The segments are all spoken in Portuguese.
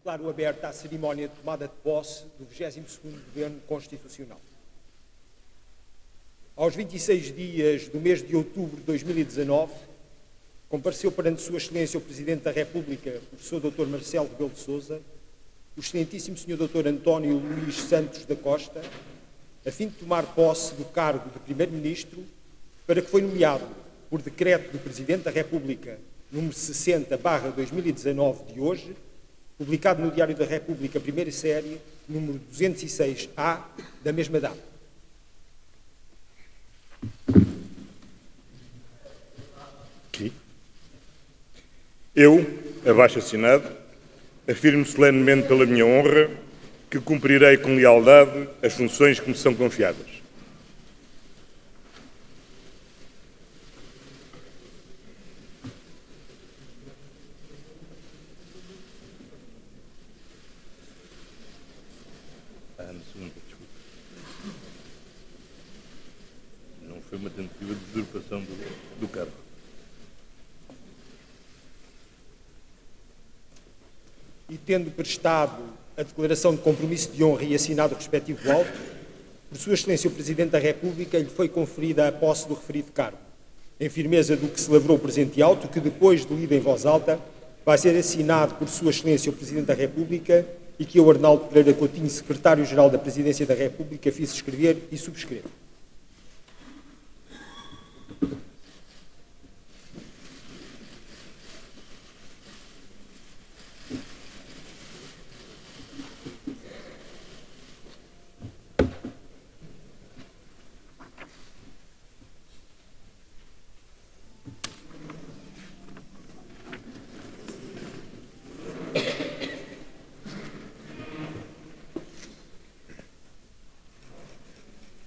Declaro aberta a cerimónia de tomada de posse do 22º Governo Constitucional. Aos 26 dias do mês de outubro de 2019, compareceu perante Sua Excelência o Presidente da República, professor Dr. Marcelo Rebelo de Sousa, o Excelentíssimo Sr. Dr. António Luís Santos da Costa, a fim de tomar posse do cargo de Primeiro-Ministro, para que foi nomeado por decreto do Presidente da República número 60/2019 de hoje, publicado no Diário da República, primeira série, número 206-A, da mesma data. Aqui. Eu, abaixo assinado, afirmo solenemente pela minha honra que cumprirei com lealdade as funções que me são confiadas. Não foi uma tentativa de usurpação do cargo. E tendo prestado a declaração de compromisso de honra e assinado o respectivo auto, por Sua Excelência o Presidente da República lhe foi conferida a posse do referido cargo, em firmeza do que se lavrou o presente auto, que depois de lido em voz alta, vai ser assinado por Sua Excelência o Presidente da República e que eu, Arnaldo Pereira Coutinho, Secretário-Geral da Presidência da República, fiz escrever e subscrevo.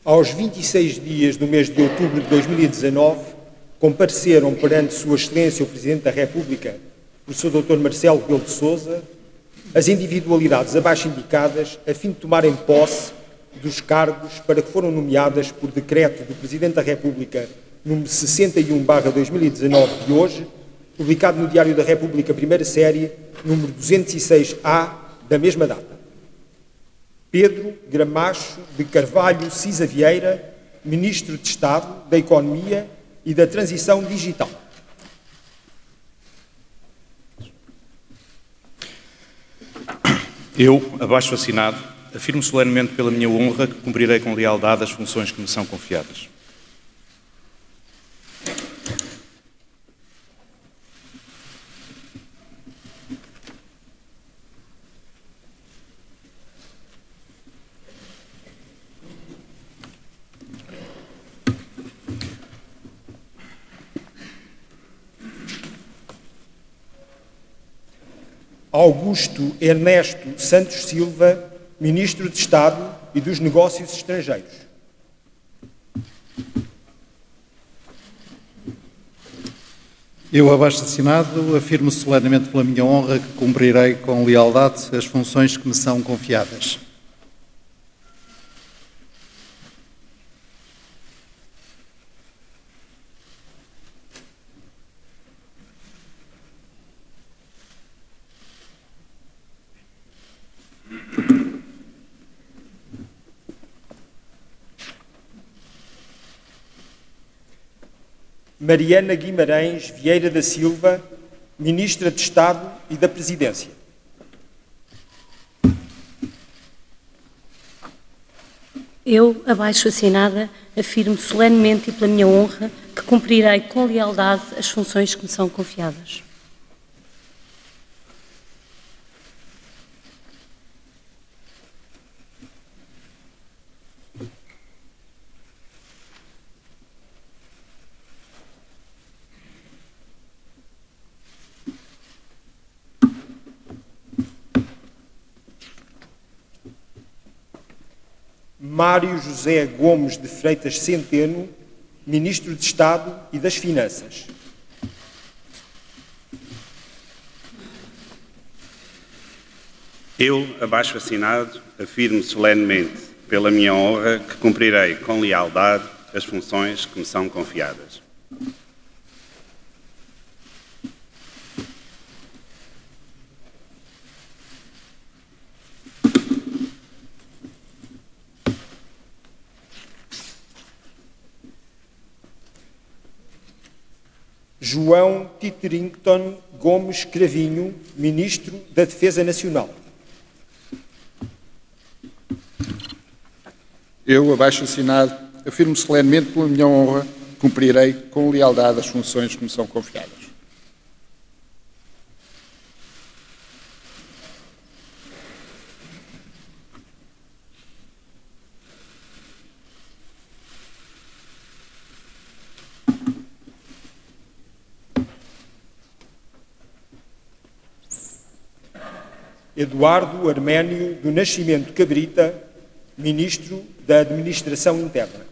Aos 26 dias do mês de outubro de 2019, compareceram perante Sua Excelência o Presidente da República, professor Dr. Marcelo Rebelo de Sousa, as individualidades abaixo indicadas, a fim de tomarem posse dos cargos para que foram nomeadas por decreto do Presidente da República, número 61/2019 de hoje, publicado no Diário da República, primeira série, número 206-A, da mesma data. Pedro Gramacho de Carvalho Cisa Vieira, Ministro de Estado da Economia e da Transição Digital. Eu, abaixo assinado, afirmo solenemente pela minha honra que cumprirei com lealdade as funções que me são confiadas. Augusto Ernesto Santos Silva, Ministro de Estado e dos Negócios Estrangeiros. Eu, abaixo assinado, afirmo solenemente pela minha honra que cumprirei com lealdade as funções que me são confiadas. Mariana Guimarães Vieira da Silva, Ministra de Estado e da Presidência. Eu, abaixo assinada, afirmo solenemente e pela minha honra que cumprirei com lealdade as funções que me são confiadas. Mário José Gomes de Freitas Centeno, Ministro de Estado e das Finanças. Eu, abaixo assinado, afirmo solenemente, pela minha honra, que cumprirei com lealdade as funções que me são confiadas. João Titerington Gomes Cravinho, Ministro da Defesa Nacional. Eu, abaixo assinado, afirmo solenemente pela minha honra que cumprirei com lealdade as funções que me são confiadas. Eduardo Arménio do Nascimento Cabrita, Ministro da Administração Interna.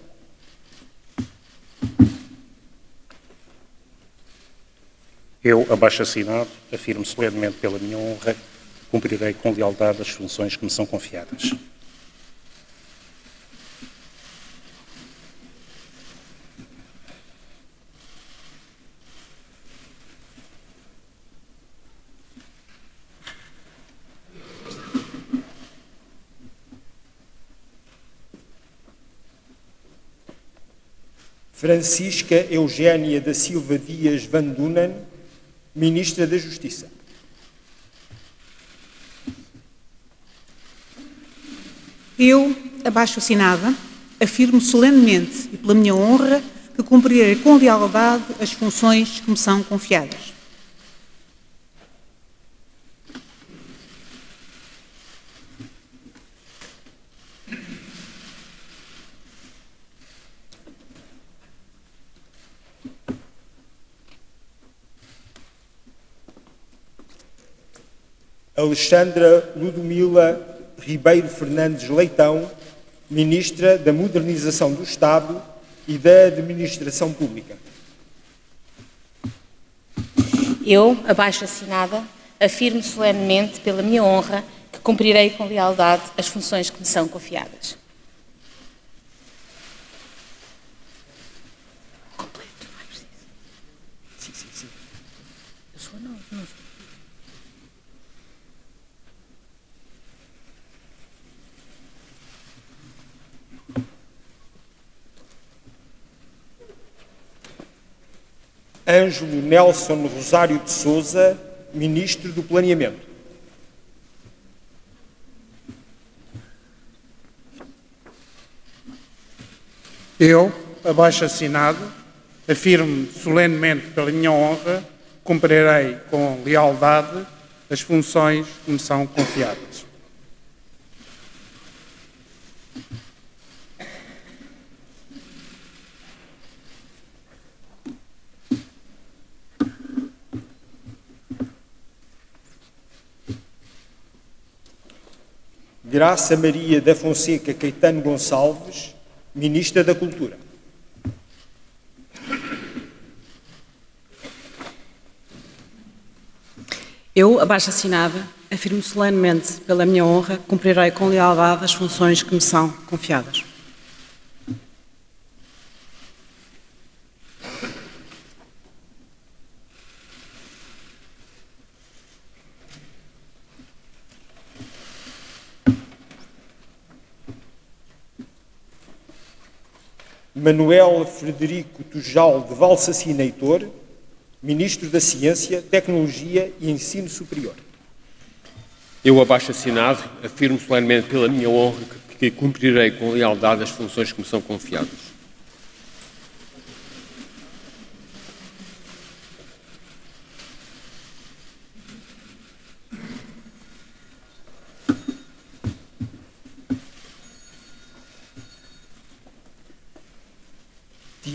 Eu, abaixo assinado, afirmo solenemente pela minha honra que cumprirei com lealdade as funções que me são confiadas. Francisca Eugénia da Silva Dias Van Dunen, Ministra da Justiça. Eu, abaixo assinada, afirmo solenemente e pela minha honra que cumprirei com lealdade as funções que me são confiadas. Alexandra Ludmila Ribeiro Fernandes Leitão, Ministra da Modernização do Estado e da Administração Pública. Eu, abaixo assinada, afirmo solenemente pela minha honra que cumprirei com lealdade as funções que me são confiadas. Completo, não é preciso. Sim. Eu sou não. Ângelo Nelson Rosário de Sousa, Ministro do Planeamento. Eu, abaixo assinado, afirmo solenemente pela minha honra que cumprirei com lealdade as funções que me são confiadas. Graça Maria da Fonseca Caetano Gonçalves, Ministra da Cultura. Eu, abaixo assinada, afirmo solenemente pela minha honra que cumprirei com lealdade as funções que me são confiadas. Manuel Frederico Tujal de Valsacina Heitor, Ministro da Ciência, Tecnologia e Ensino Superior. Eu, abaixo assinado, afirmo solenemente pela minha honra que cumprirei com lealdade as funções que me são confiadas.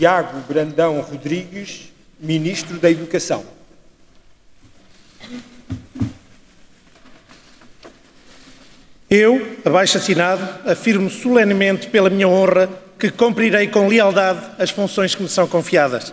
Tiago Brandão Rodrigues, Ministro da Educação. Eu, abaixo assinado, afirmo solenemente pela minha honra que cumprirei com lealdade as funções que me são confiadas.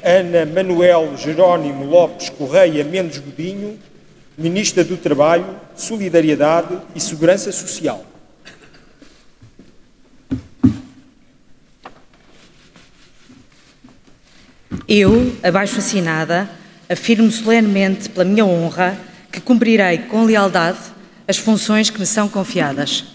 Ana Manuel Jerónimo Lopes Correia Mendes Godinho, Ministra do Trabalho, Solidariedade e Segurança Social. Eu, abaixo-assinada, afirmo solenemente pela minha honra que cumprirei com lealdade as funções que me são confiadas.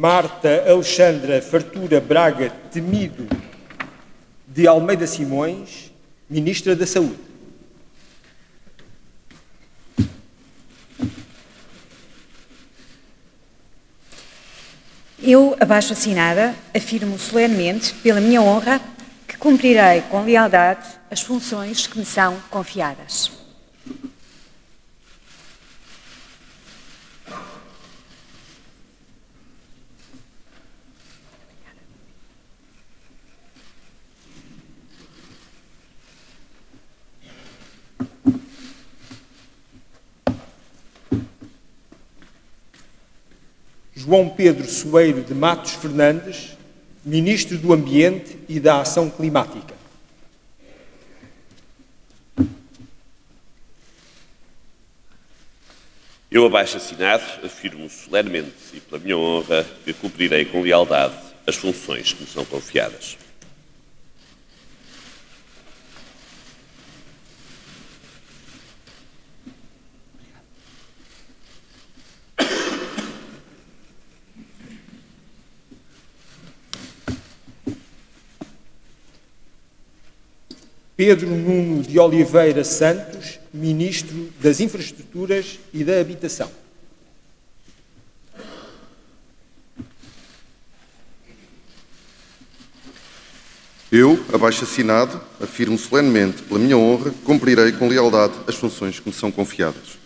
Marta Alexandra Fartura Braga Temido de Almeida Simões, Ministra da Saúde. Eu, abaixo-assinada, afirmo solenemente, pela minha honra, que cumprirei com lealdade as funções que me são confiadas. João Pedro Soeiro de Matos Fernandes, Ministro do Ambiente e da Ação Climática. Eu, abaixo-assinado, afirmo solenemente e pela minha honra que cumprirei com lealdade as funções que me são confiadas. Pedro Nuno de Oliveira Santos, Ministro das Infraestruturas e da Habitação. Eu, abaixo-assinado, afirmo solenemente, pela minha honra, que cumprirei com lealdade as funções que me são confiadas.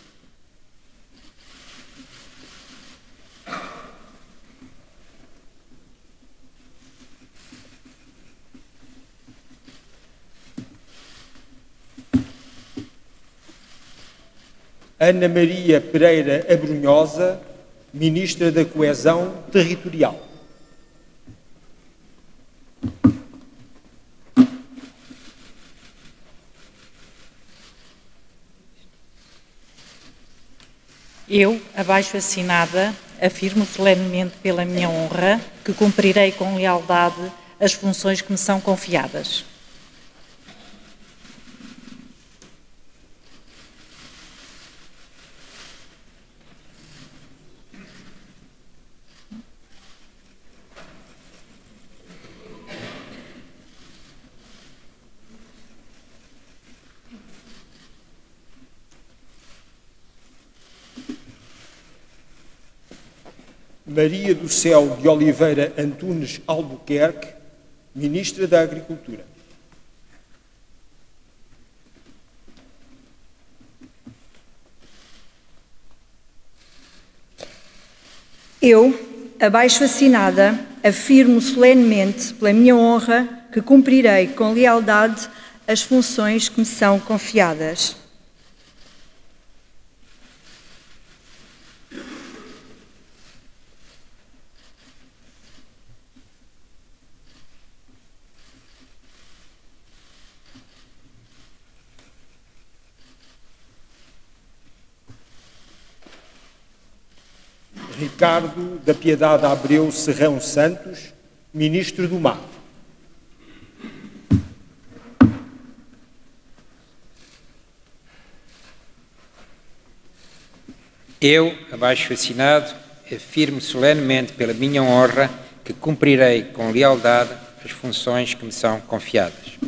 Ana Maria Pereira Abrunhosa, Ministra da Coesão Territorial. Eu, abaixo-assinada, afirmo solenemente pela minha honra que cumprirei com lealdade as funções que me são confiadas. Maria do Céu de Oliveira Antunes Albuquerque, Ministra da Agricultura. Eu, abaixo-assinada, afirmo solenemente, pela minha honra, que cumprirei com lealdade as funções que me são confiadas. Ricardo da Piedade Abreu Serrão Santos, Ministro do Mar. Eu, abaixo-assinado, afirmo solenemente pela minha honra que cumprirei com lealdade as funções que me são confiadas.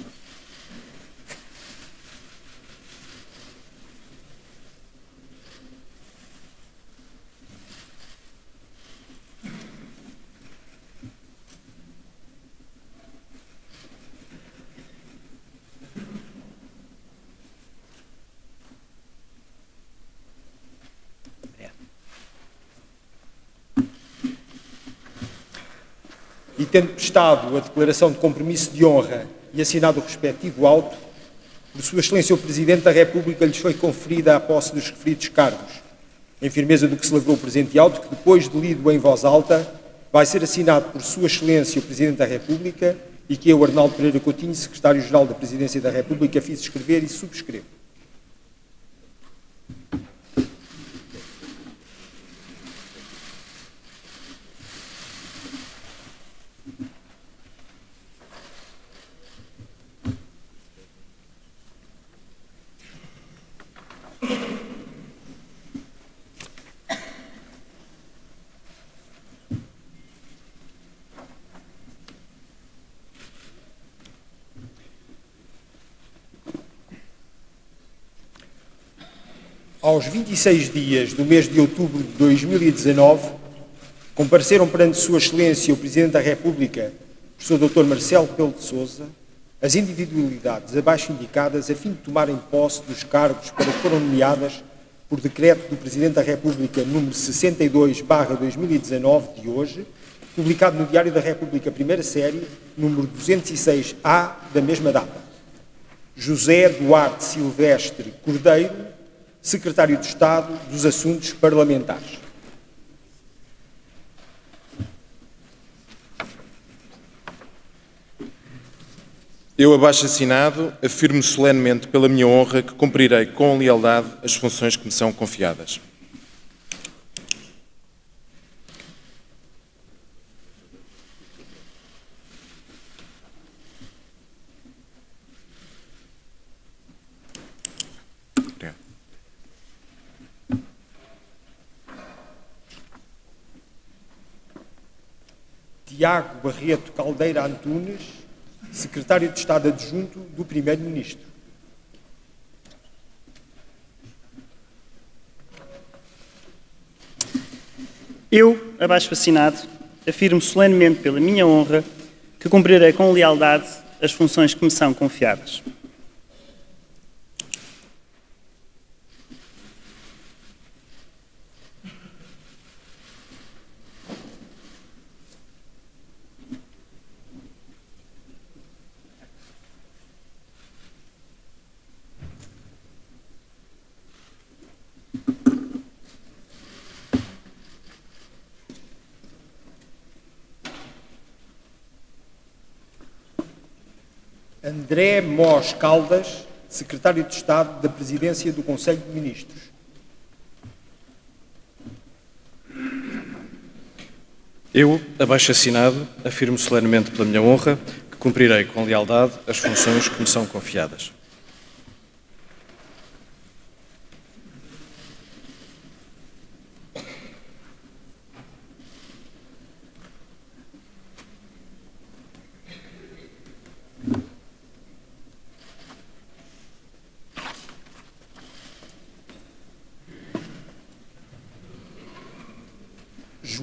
e tendo prestado a declaração de compromisso de honra e assinado o respectivo auto, por Sua Excelência o Presidente da República lhes foi conferida a posse dos referidos cargos, em firmeza do que se lavrou o presente auto, que depois de lido em voz alta, vai ser assinado por Sua Excelência o Presidente da República e que eu, Arnaldo Pereira Coutinho, Secretário-Geral da Presidência da República, fiz escrever e subscrevo. Aos 26 dias do mês de outubro de 2019, compareceram perante Sua Excelência o Presidente da República, Professor Dr. Marcelo Rebelo de Sousa, as individualidades abaixo indicadas a fim de tomarem posse dos cargos para que foram nomeadas por decreto do Presidente da República número 62/2019 de hoje, publicado no Diário da República, primeira série, número 206-A da mesma data. José Duarte Silvestre Cordeiro, Secretário de Estado dos Assuntos Parlamentares. Eu, abaixo assinado, afirmo solenemente pela minha honra que cumprirei com lealdade as funções que me são confiadas. Tiago Barreto Caldeira Antunes, Secretário de Estado Adjunto do Primeiro-Ministro. Eu, abaixo assinado, afirmo solenemente pela minha honra que cumprirei com lealdade as funções que me são confiadas. André Mós Caldas, Secretário de Estado da Presidência do Conselho de Ministros. Eu, abaixo assinado, afirmo solenemente pela minha honra que cumprirei com lealdade as funções que me são confiadas.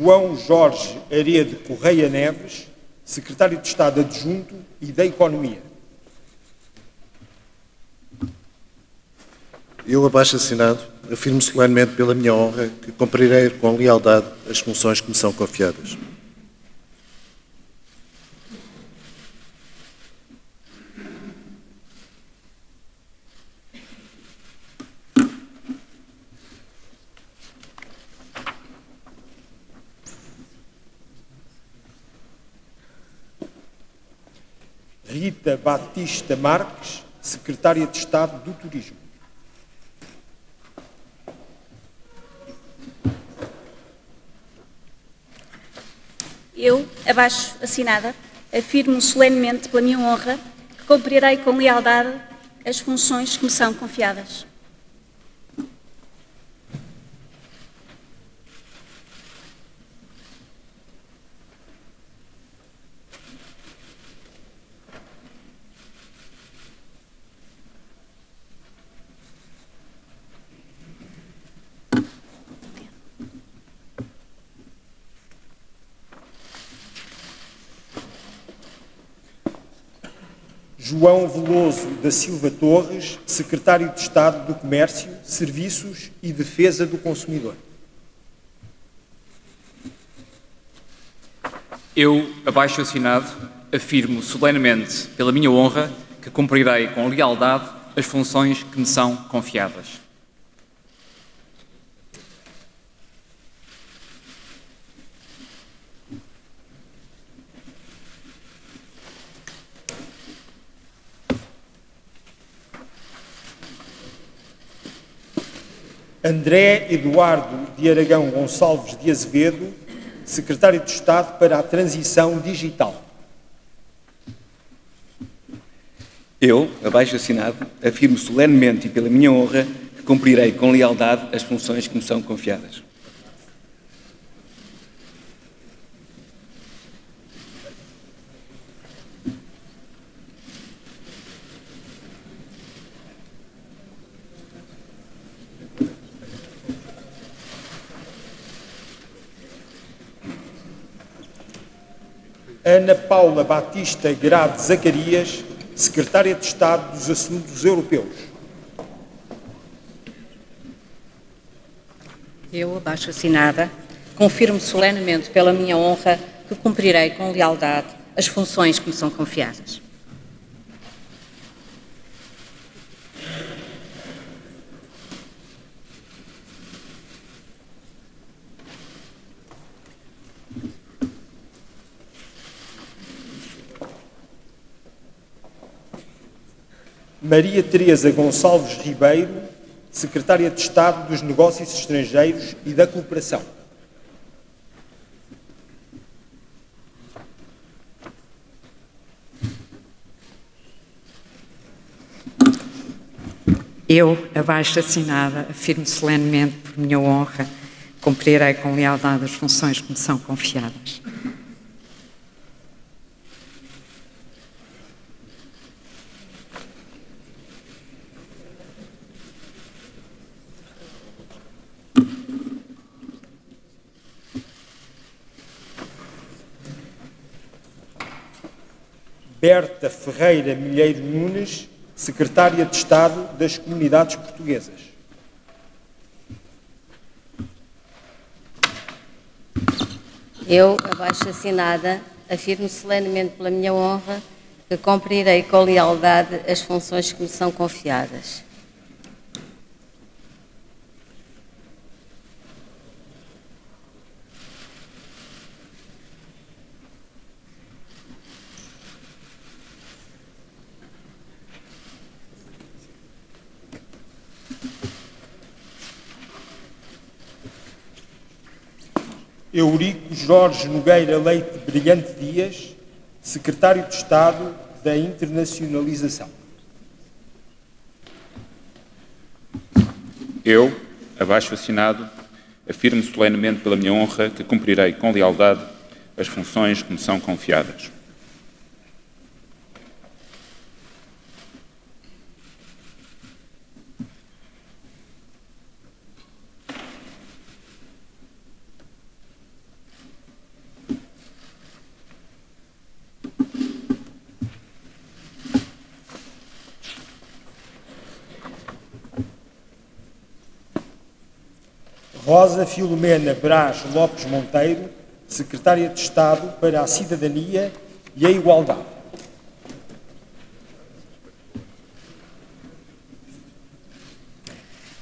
João Jorge Arede Correia Neves, Secretário de Estado Adjunto e da Economia. Eu, abaixo assinado, afirmo solenemente pela minha honra que cumprirei com lealdade as funções que me são confiadas. Rita Batista Marques, Secretária de Estado do Turismo. Eu, abaixo assinada, afirmo solenemente pela minha honra que cumprirei com lealdade as funções que me são confiadas. João Veloso da Silva Torres, Secretário de Estado do Comércio, Serviços e Defesa do Consumidor. Eu, abaixo assinado, afirmo solenemente, pela minha honra, que cumprirei com lealdade as funções que me são confiadas. André Eduardo de Aragão Gonçalves de Azevedo, Secretário de Estado para a Transição Digital. Eu, abaixo assinado, afirmo solenemente e pela minha honra que cumprirei com lealdade as funções que me são confiadas. Ana Paula Batista Grade Zacarias, Secretária de Estado dos Assuntos Europeus. Eu, abaixo assinada, confirmo solenemente pela minha honra que cumprirei com lealdade as funções que me são confiadas. Maria Teresa Gonçalves Ribeiro, Secretária de Estado dos Negócios Estrangeiros e da Cooperação. Eu, abaixo assinada, afirmo solenemente por minha honra, cumprirei com lealdade as funções que me são confiadas. Berta Ferreira Milheiro Nunes, Secretária de Estado das Comunidades Portuguesas. Eu, abaixo assinada, afirmo solenemente pela minha honra que cumprirei com lealdade as funções que me são confiadas. Eurico Jorge Nogueira Leite Brilhante Dias, Secretário de Estado da Internacionalização. Eu, abaixo assinado, afirmo solenemente pela minha honra que cumprirei com lealdade as funções que me são confiadas. Rosa Filomena Brás Lopes Monteiro, Secretária de Estado para a Cidadania e a Igualdade.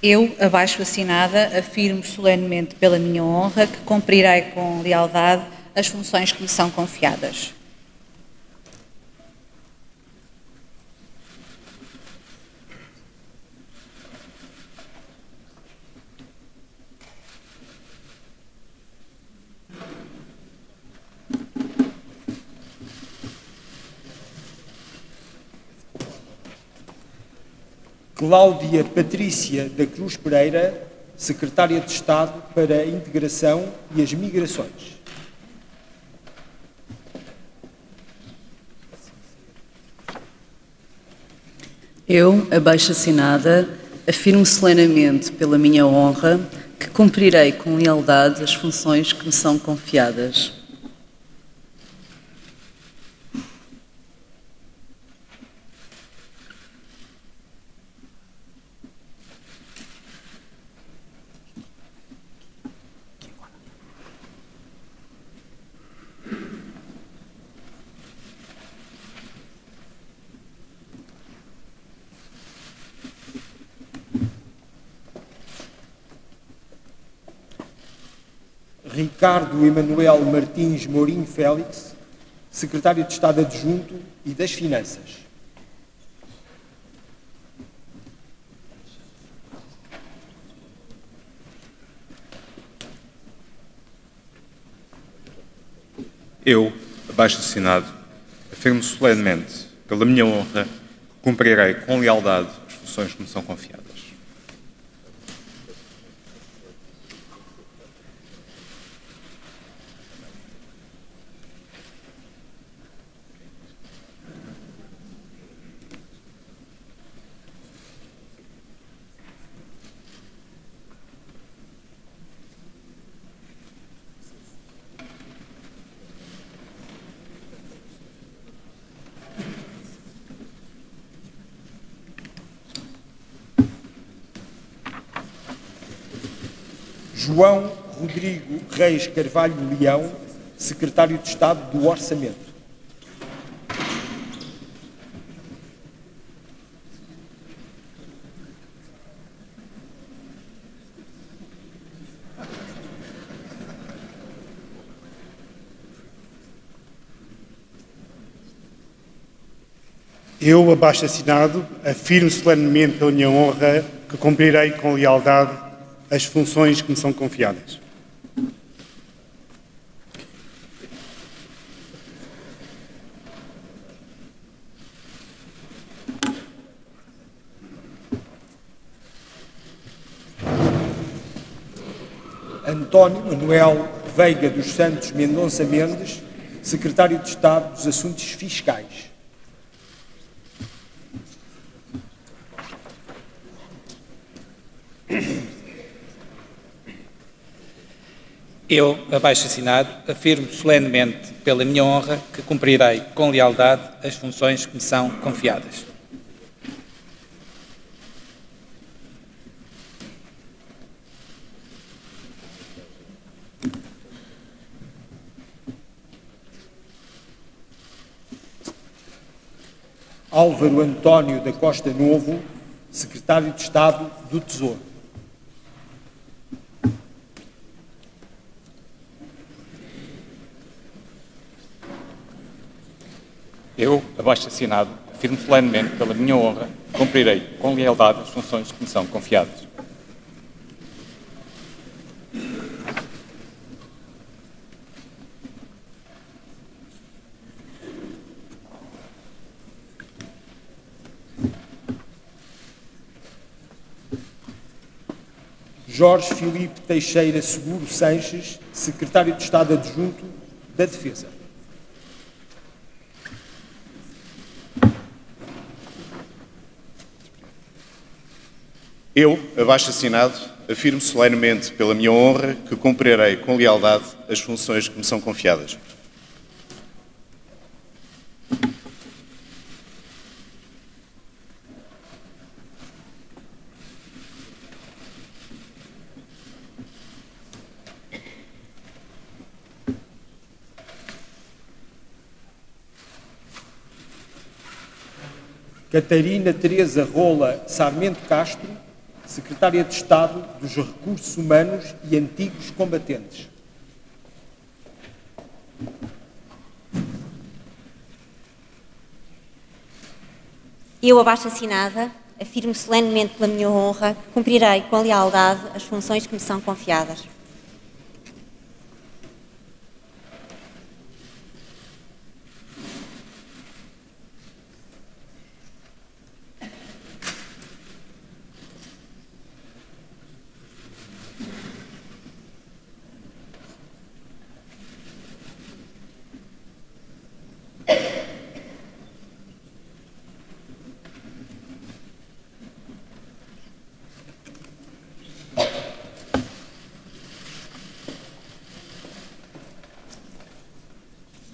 Eu, abaixo assinada, afirmo solenemente pela minha honra que cumprirei com lealdade as funções que me são confiadas. Cláudia Patrícia da Cruz Pereira, Secretária de Estado para a Integração e as Migrações. Eu, abaixo assinada, afirmo solenemente pela minha honra que cumprirei com lealdade as funções que me são confiadas. Ricardo Emanuel Martins Mourinho Félix, Secretário de Estado Adjunto e das Finanças. Eu, abaixo assinado, afirmo solenemente, pela minha honra, que cumprirei com lealdade as funções que me são confiadas. João Rodrigo Reis Carvalho Leão, Secretário de Estado do Orçamento. Eu, abaixo assinado, afirmo solenemente pela minha honra que cumprirei com lealdade as funções que me são confiadas. António Manuel Veiga dos Santos Mendonça Mendes, Secretário de Estado dos Assuntos Fiscais. Eu, abaixo assinado, afirmo solenemente, pela minha honra, que cumprirei com lealdade as funções que me são confiadas. Álvaro António da Costa Novo, Secretário de Estado do Tesouro. Eu, abaixo assinado, afirmo solenemente, pela minha honra, que cumprirei com lealdade as funções que me são confiadas. Jorge Filipe Teixeira Seguro Sanches, Secretário de Estado Adjunto da Defesa. Eu, abaixo assinado, afirmo solenemente pela minha honra que cumprirei com lealdade as funções que me são confiadas. Catarina Teresa Rola Sarmento Castro, Secretária de Estado dos Recursos Humanos e Antigos Combatentes. Eu, abaixo assinada, afirmo solenemente pela minha honra que cumprirei com lealdade as funções que me são confiadas.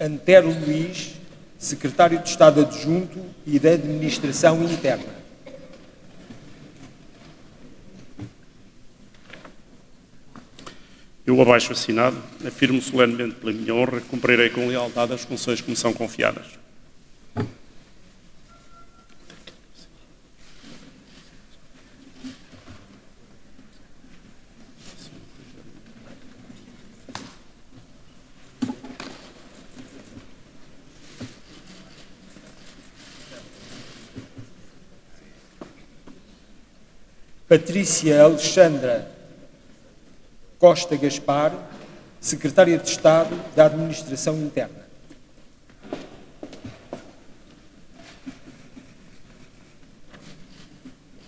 Antero Luís, Secretário de Estado Adjunto e da Administração Interna. Eu, abaixo assinado, afirmo solenemente pela minha honra que cumprirei com lealdade as funções que me são confiadas. Patrícia Alexandra Costa Gaspar, Secretária de Estado da Administração Interna.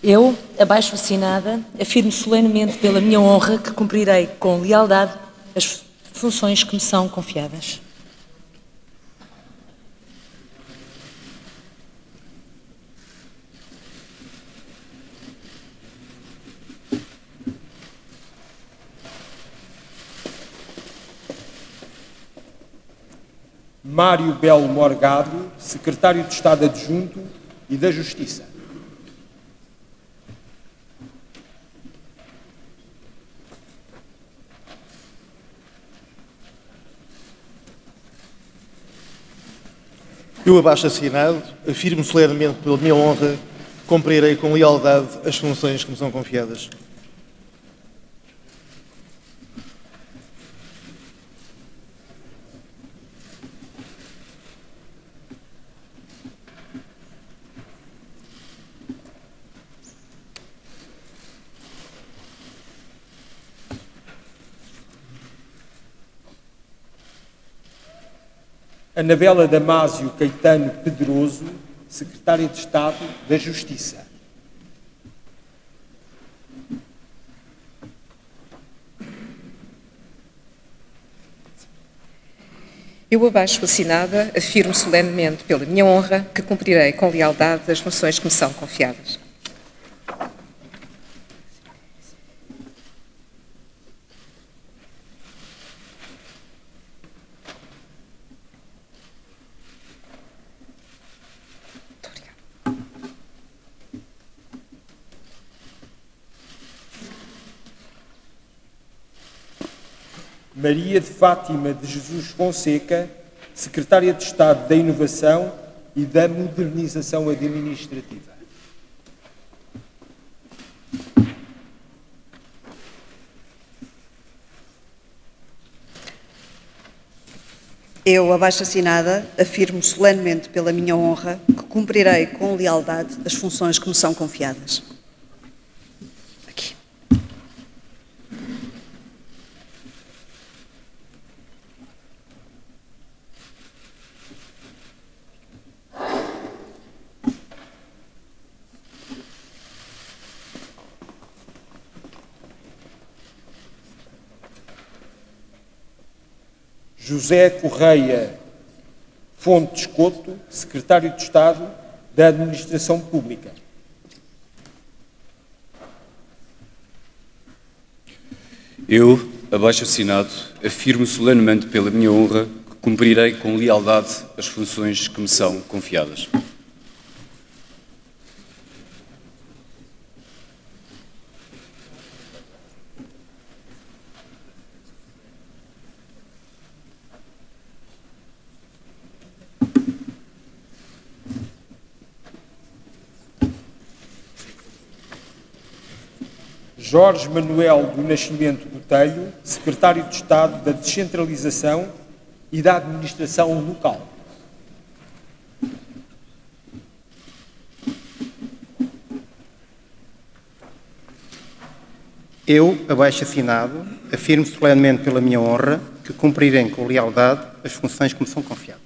Eu, abaixo-assinada, afirmo solenemente pela minha honra que cumprirei com lealdade as funções que me são confiadas. Mário Belo Morgado, Secretário de Estado Adjunto e da Justiça. Eu, abaixo-assinado, afirmo solenemente pela minha honra que cumprirei com lealdade as funções que me são confiadas. Anabela Damásio Caetano Pedroso, Secretária de Estado da Justiça. Eu, abaixo-assinada, afirmo solenemente pela minha honra que cumprirei com lealdade as funções que me são confiadas. Maria de Fátima de Jesus Fonseca, Secretária de Estado da Inovação e da Modernização Administrativa. Eu, abaixo-assinada, afirmo solenemente pela minha honra que cumprirei com lealdade as funções que me são confiadas. José Correia Fontes Couto, Secretário de Estado da Administração Pública. Eu, abaixo-assinado, afirmo solenemente pela minha honra que cumprirei com lealdade as funções que me são confiadas. Jorge Manuel do Nascimento Botelho, Secretário de Estado da Descentralização e da Administração Local. Eu, abaixo-assinado, afirmo solenemente pela minha honra que cumprirei com lealdade as funções que me são confiadas.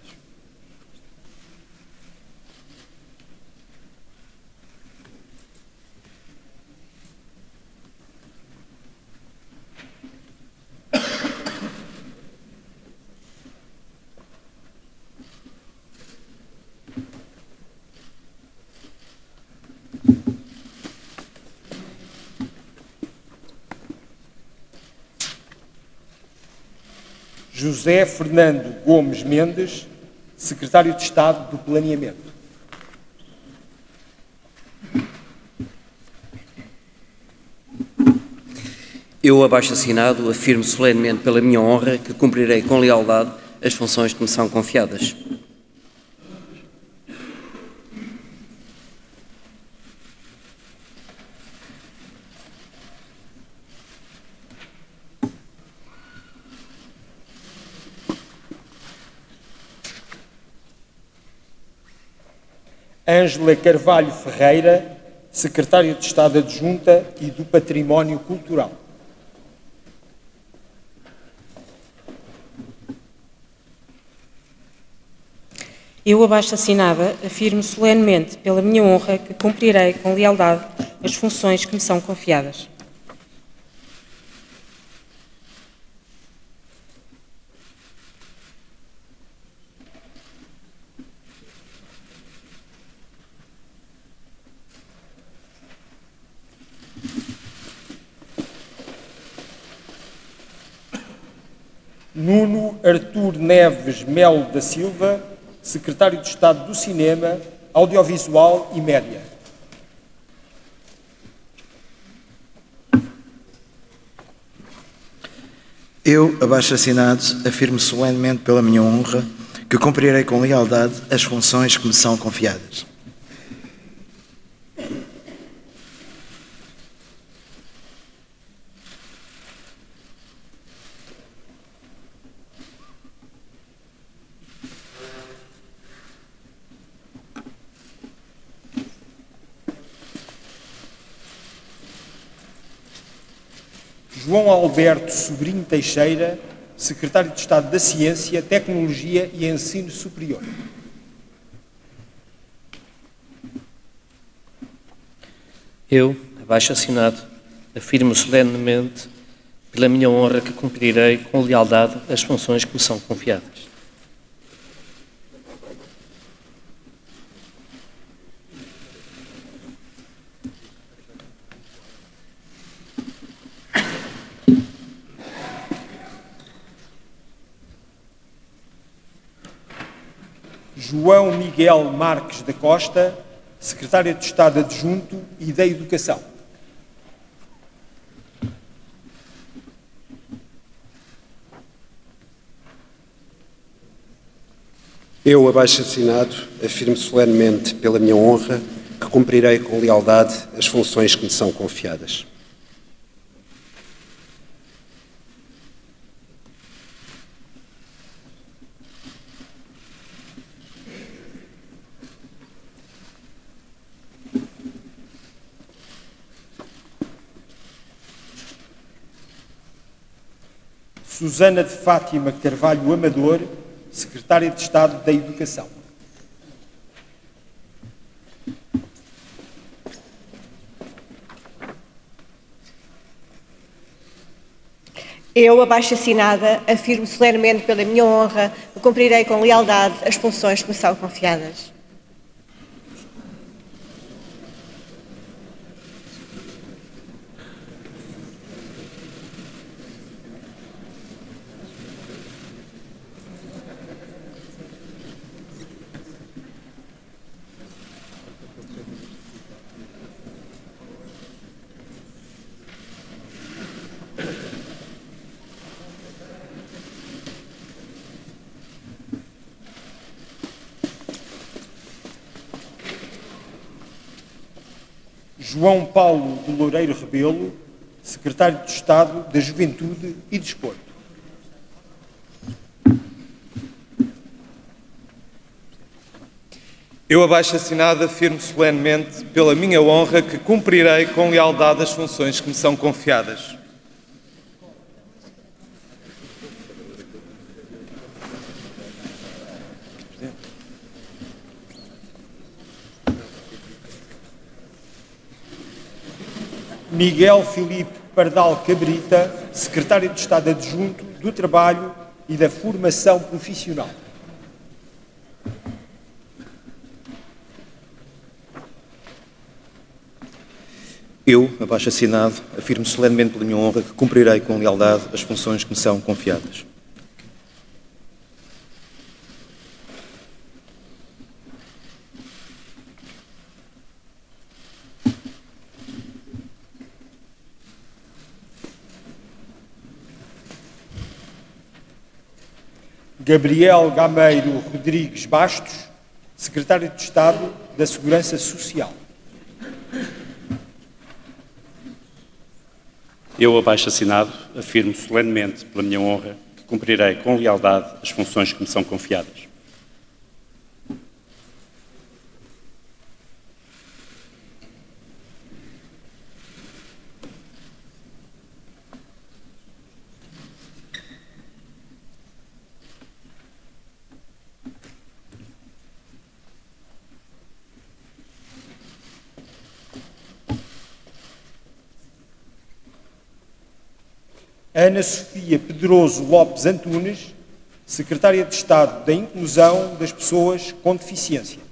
José Fernando Gomes Mendes, Secretário de Estado do Planeamento. Eu, abaixo-assinado, afirmo solenemente pela minha honra que cumprirei com lealdade as funções que me são confiadas. Ângela Carvalho Ferreira, Secretária de Estado Adjunta e do Património Cultural. Eu, abaixo assinada, afirmo solenemente pela minha honra que cumprirei com lealdade as funções que me são confiadas. Nuno Artur Neves Melo da Silva, Secretário de Estado do Cinema, Audiovisual e Média. Eu, abaixo assinado, afirmo solenemente pela minha honra que cumprirei com lealdade as funções que me são confiadas. João Alberto Sobrinho Teixeira, Secretário de Estado da Ciência, Tecnologia e Ensino Superior. Eu, abaixo assinado, afirmo solenemente pela minha honra que cumprirei com lealdade as funções que me são confiadas. João Miguel Marques da Costa, Secretário de Estado Adjunto e da Educação. Eu, abaixo assinado, afirmo solenemente pela minha honra que cumprirei com lealdade as funções que me são confiadas. Susana de Fátima Carvalho Amador, Secretária de Estado da Educação. Eu, abaixo assinada, afirmo solenemente pela minha honra que cumprirei com lealdade as funções que me são confiadas. João Paulo de Loureiro Rebelo, Secretário de Estado da Juventude e Desporto. Eu, abaixo assinado, afirmo solenemente pela minha honra que cumprirei com lealdade as funções que me são confiadas. Miguel Filipe Pardal Cabrita, Secretário de Estado Adjunto do Trabalho e da Formação Profissional. Eu, abaixo assinado, afirmo solenemente pela minha honra que cumprirei com lealdade as funções que me são confiadas. Gabriel Gameiro Rodrigues Bastos, Secretário de Estado da Segurança Social. Eu, abaixo assinado, afirmo solenemente pela minha honra que cumprirei com lealdade as funções que me são confiadas. Ana Sofia Pedroso Lopes Antunes, Secretária de Estado da Inclusão das Pessoas com Deficiência.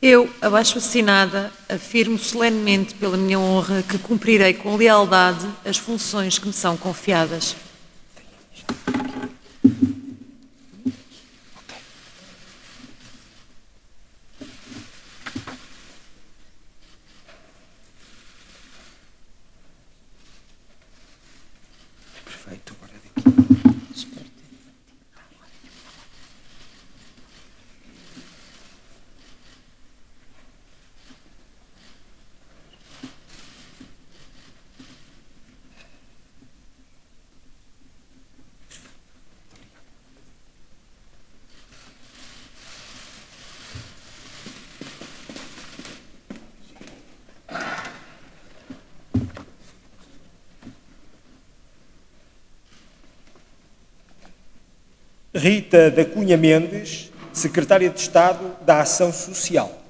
Eu, abaixo-assinada, afirmo solenemente pela minha honra que cumprirei com lealdade as funções que me são confiadas. Perfeito, agora daqui. Rita da Cunha Mendes, Secretária de Estado da Ação Social.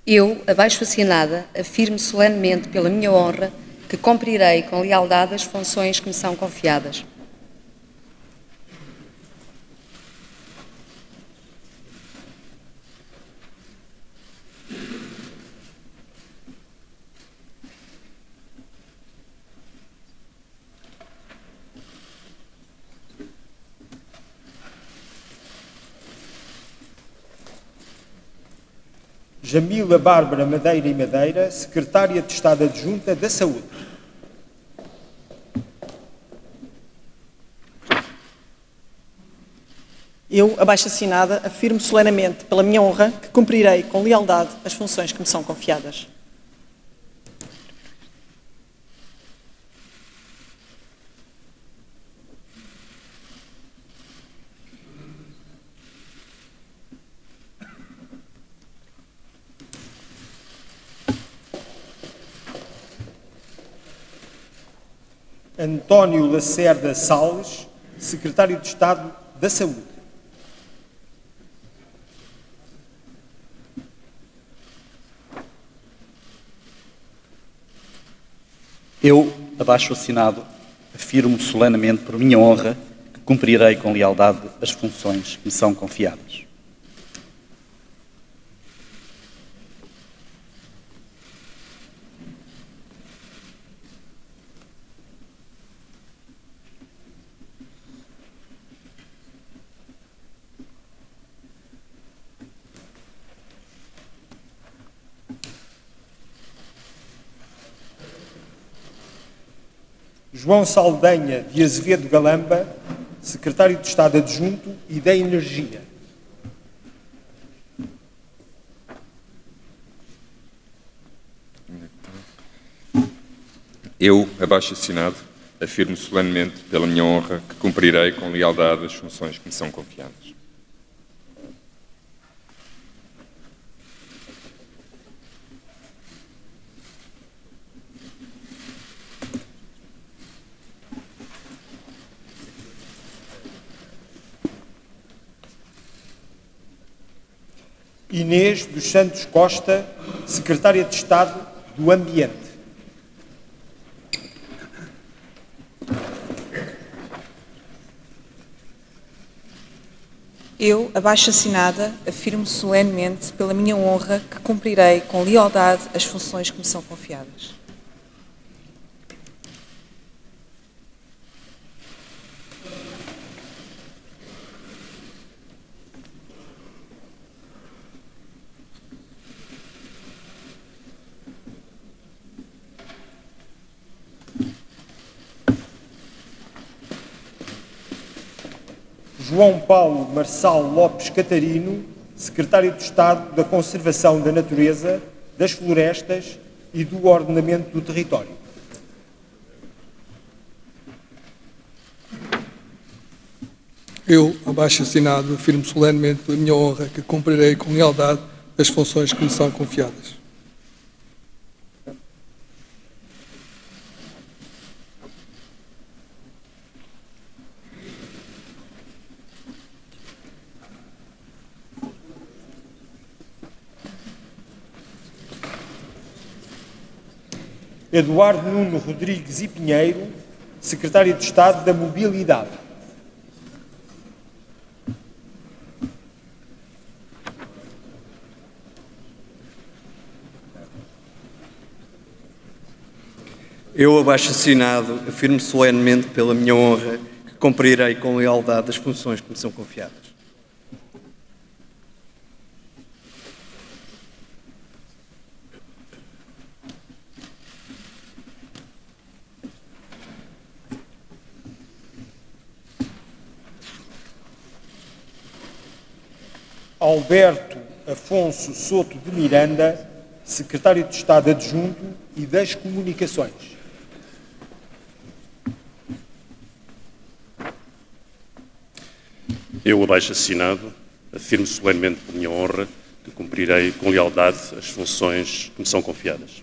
Eu, abaixo-assinada, afirmo solenemente pela minha honra que cumprirei com lealdade as funções que me são confiadas. Jamila Bárbara Madeira e Madeira, Secretária de Estado Adjunta da Saúde. Eu, abaixo-assinada, afirmo solenemente pela minha honra que cumprirei com lealdade as funções que me são confiadas. António Lacerda Salles, Secretário de Estado da Saúde. Eu, abaixo-assinado, afirmo solenemente por minha honra que cumprirei com lealdade as funções que me são confiadas. João Saldanha de Azevedo Galamba, Secretário de Estado Adjunto e da Energia. Eu, abaixo-assinado, afirmo solenemente pela minha honra que cumprirei com lealdade as funções que me são confiadas. Inês dos Santos Costa, Secretária de Estado do Ambiente. Eu, abaixo-assinada, afirmo solenemente pela minha honra que cumprirei com lealdade as funções que me são confiadas. João Paulo Marçal Lopes Catarino, Secretário de Estado da Conservação da Natureza, das Florestas e do Ordenamento do Território. Eu, abaixo assinado, afirmo solenemente pela minha honra que cumprirei com lealdade as funções que me são confiadas. Eduardo Nuno Rodrigues e Pinheiro, Secretário de Estado da Mobilidade. Eu, abaixo assinado, afirmo solenemente pela minha honra que cumprirei com lealdade as funções que me são confiadas. Alberto Afonso Souto de Miranda, Secretário de Estado Adjunto e das Comunicações. Eu, abaixo assinado, afirmo solenemente por minha honra que cumprirei com lealdade as funções que me são confiadas.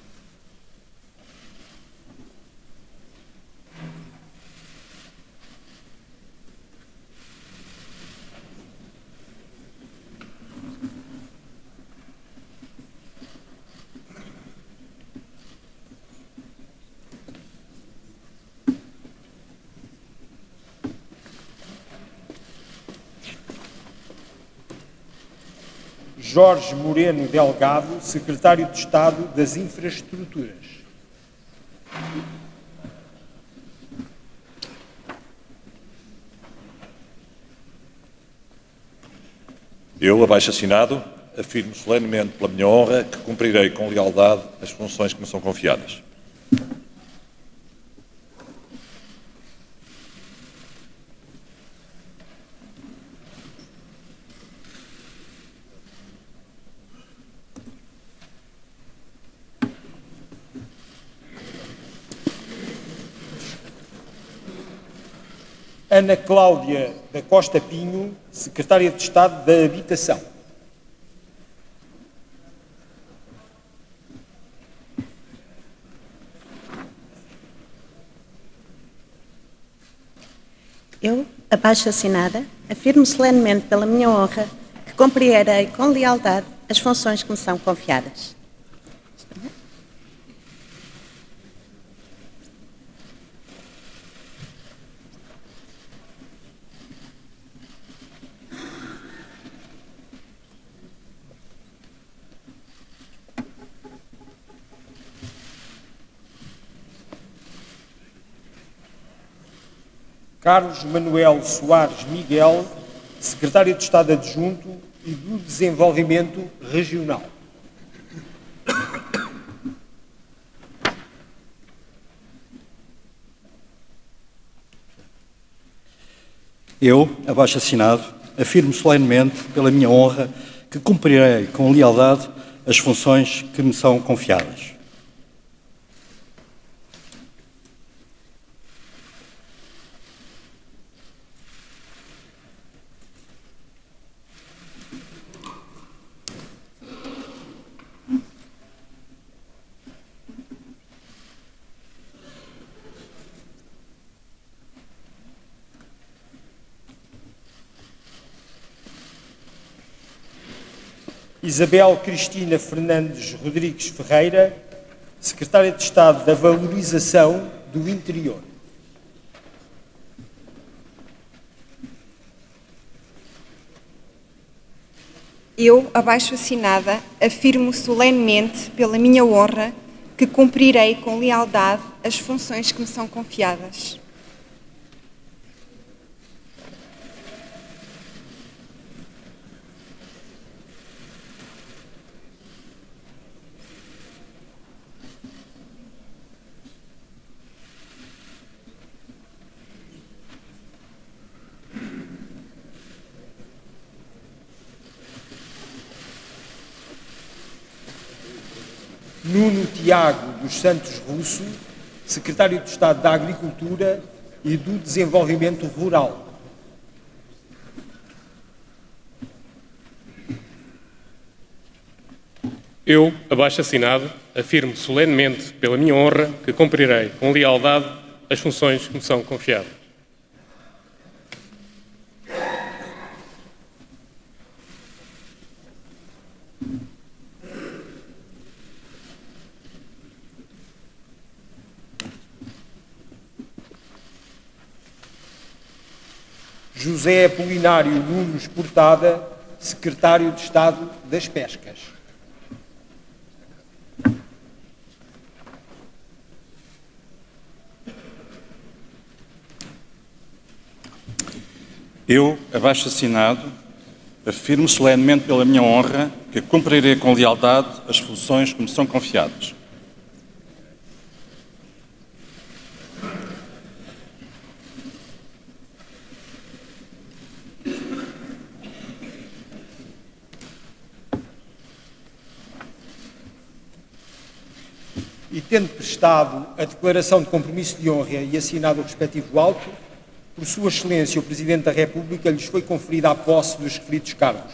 Jorge Moreno Delgado, Secretário de Estado das Infraestruturas. Eu, abaixo assinado, afirmo solenemente pela minha honra que cumprirei com lealdade as funções que me são confiadas. Ana Cláudia da Costa Pinho, Secretária de Estado da Habitação. Eu, abaixo assinada, afirmo solenemente pela minha honra que cumprirei com lealdade as funções que me são confiadas. Carlos Manuel Soares Miguel, Secretário de Estado Adjunto e do Desenvolvimento Regional. Eu, abaixo assinado, afirmo solenemente pela minha honra que cumprirei com lealdade as funções que me são confiadas. Isabel Cristina Fernandes Rodrigues Ferreira, Secretária de Estado da Valorização do Interior. Eu, abaixo assinada, afirmo solenemente pela minha honra que cumprirei com lealdade as funções que me são confiadas. Nuno Tiago dos Santos Russo, Secretário de Estado da Agricultura e do Desenvolvimento Rural. Eu, abaixo assinado, afirmo solenemente pela minha honra que cumprirei com lealdade as funções que me são confiadas. José Apolinário Nunes Portada, Secretário de Estado das Pescas. Eu, abaixo assinado, afirmo solenemente pela minha honra que cumprirei com lealdade as funções que me são confiadas. E tendo prestado a declaração de compromisso de honra e assinado o respectivo auto, por Sua Excelência o Presidente da República lhes foi conferida a posse dos referidos cargos.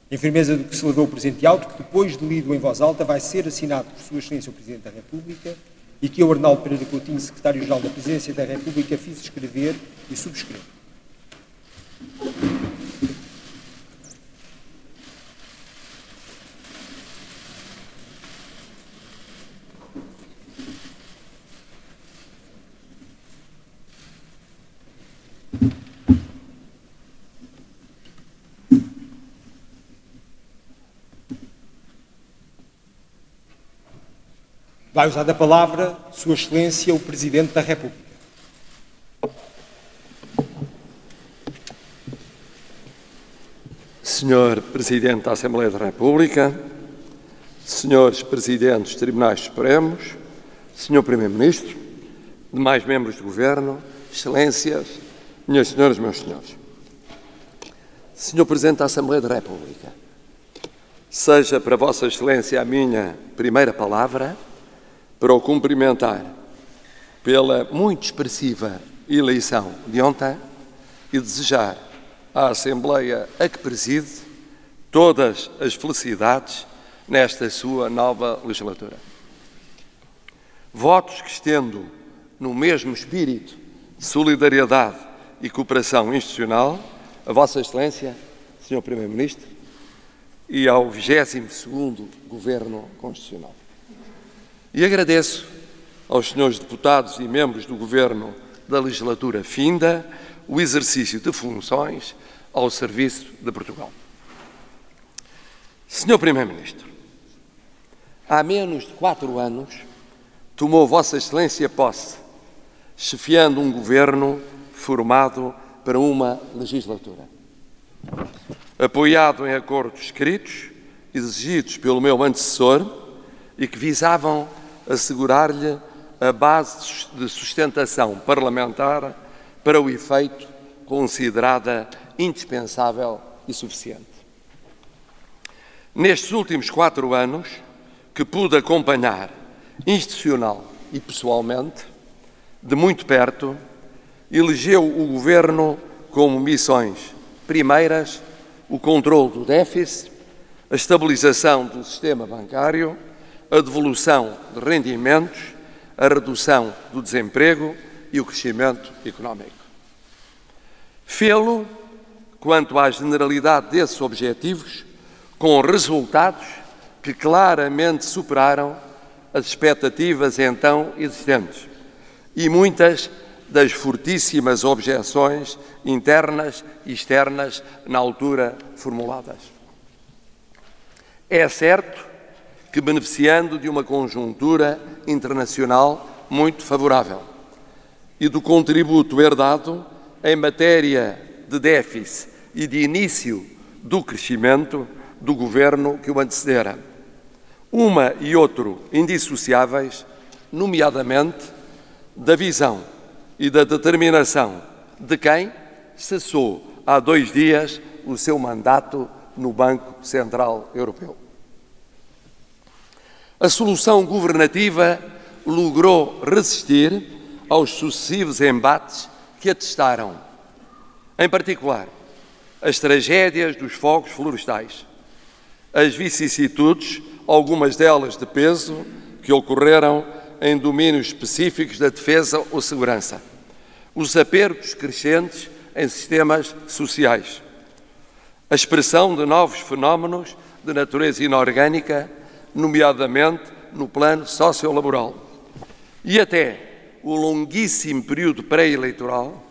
Em firmeza do que se lavou o presente auto, que depois de lido em voz alta vai ser assinado por Sua Excelência o Presidente da República e que eu, Arnaldo Pereira Coutinho, Secretário-Geral da Presidência da República, fiz escrever e subscrevo. Vai usar a palavra Sua Excelência o Presidente da República. Senhor Presidente da Assembleia da República, Senhores Presidentes dos Tribunais Supremos, Senhor Primeiro-Ministro, demais membros do Governo, Excelências, Minhas Senhoras, Meus Senhores. Senhor Presidente da Assembleia da República, seja para Vossa Excelência a minha primeira palavra para o cumprimentar pela muito expressiva eleição de ontem e desejar à Assembleia a que preside todas as felicidades nesta sua nova legislatura. Votos que, estendo no mesmo espírito de solidariedade e cooperação institucional, a Vossa Excelência, Senhor Primeiro-Ministro, e ao 22º Governo Constitucional. E agradeço aos senhores deputados e membros do Governo da legislatura finda o exercício de funções ao serviço de Portugal. Senhor Primeiro-Ministro, há menos de 4 anos tomou Vossa Excelência posse, chefiando um governo formado para uma legislatura. Apoiado em acordos escritos, exigidos pelo meu antecessor e que visavam assegurar-lhe a base de sustentação parlamentar para o efeito considerada indispensável e suficiente. Nestes últimos 4 anos, que pude acompanhar institucional e pessoalmente, de muito perto, elegeu o Governo como missões primeiras o controle do déficit, a estabilização do sistema bancário, a devolução de rendimentos, a redução do desemprego e o crescimento económico. Fê-lo, quanto à generalidade desses objetivos, com resultados que claramente superaram as expectativas então existentes e muitas das fortíssimas objeções internas e externas na altura formuladas. É certo que, beneficiando de uma conjuntura internacional muito favorável e do contributo herdado em matéria de déficit e de início do crescimento do governo que o antecedera, uma e outro indissociáveis, nomeadamente da visão e da determinação de quem cessou há 2 dias o seu mandato no Banco Central Europeu. A solução governativa logrou resistir aos sucessivos embates que atestaram, em particular, as tragédias dos fogos florestais, as vicissitudes algumas delas de peso, que ocorreram em domínios específicos da defesa ou segurança. Os apertos crescentes em sistemas sociais. A expressão de novos fenómenos de natureza inorgânica, nomeadamente no plano sociolaboral. E até o longuíssimo período pré-eleitoral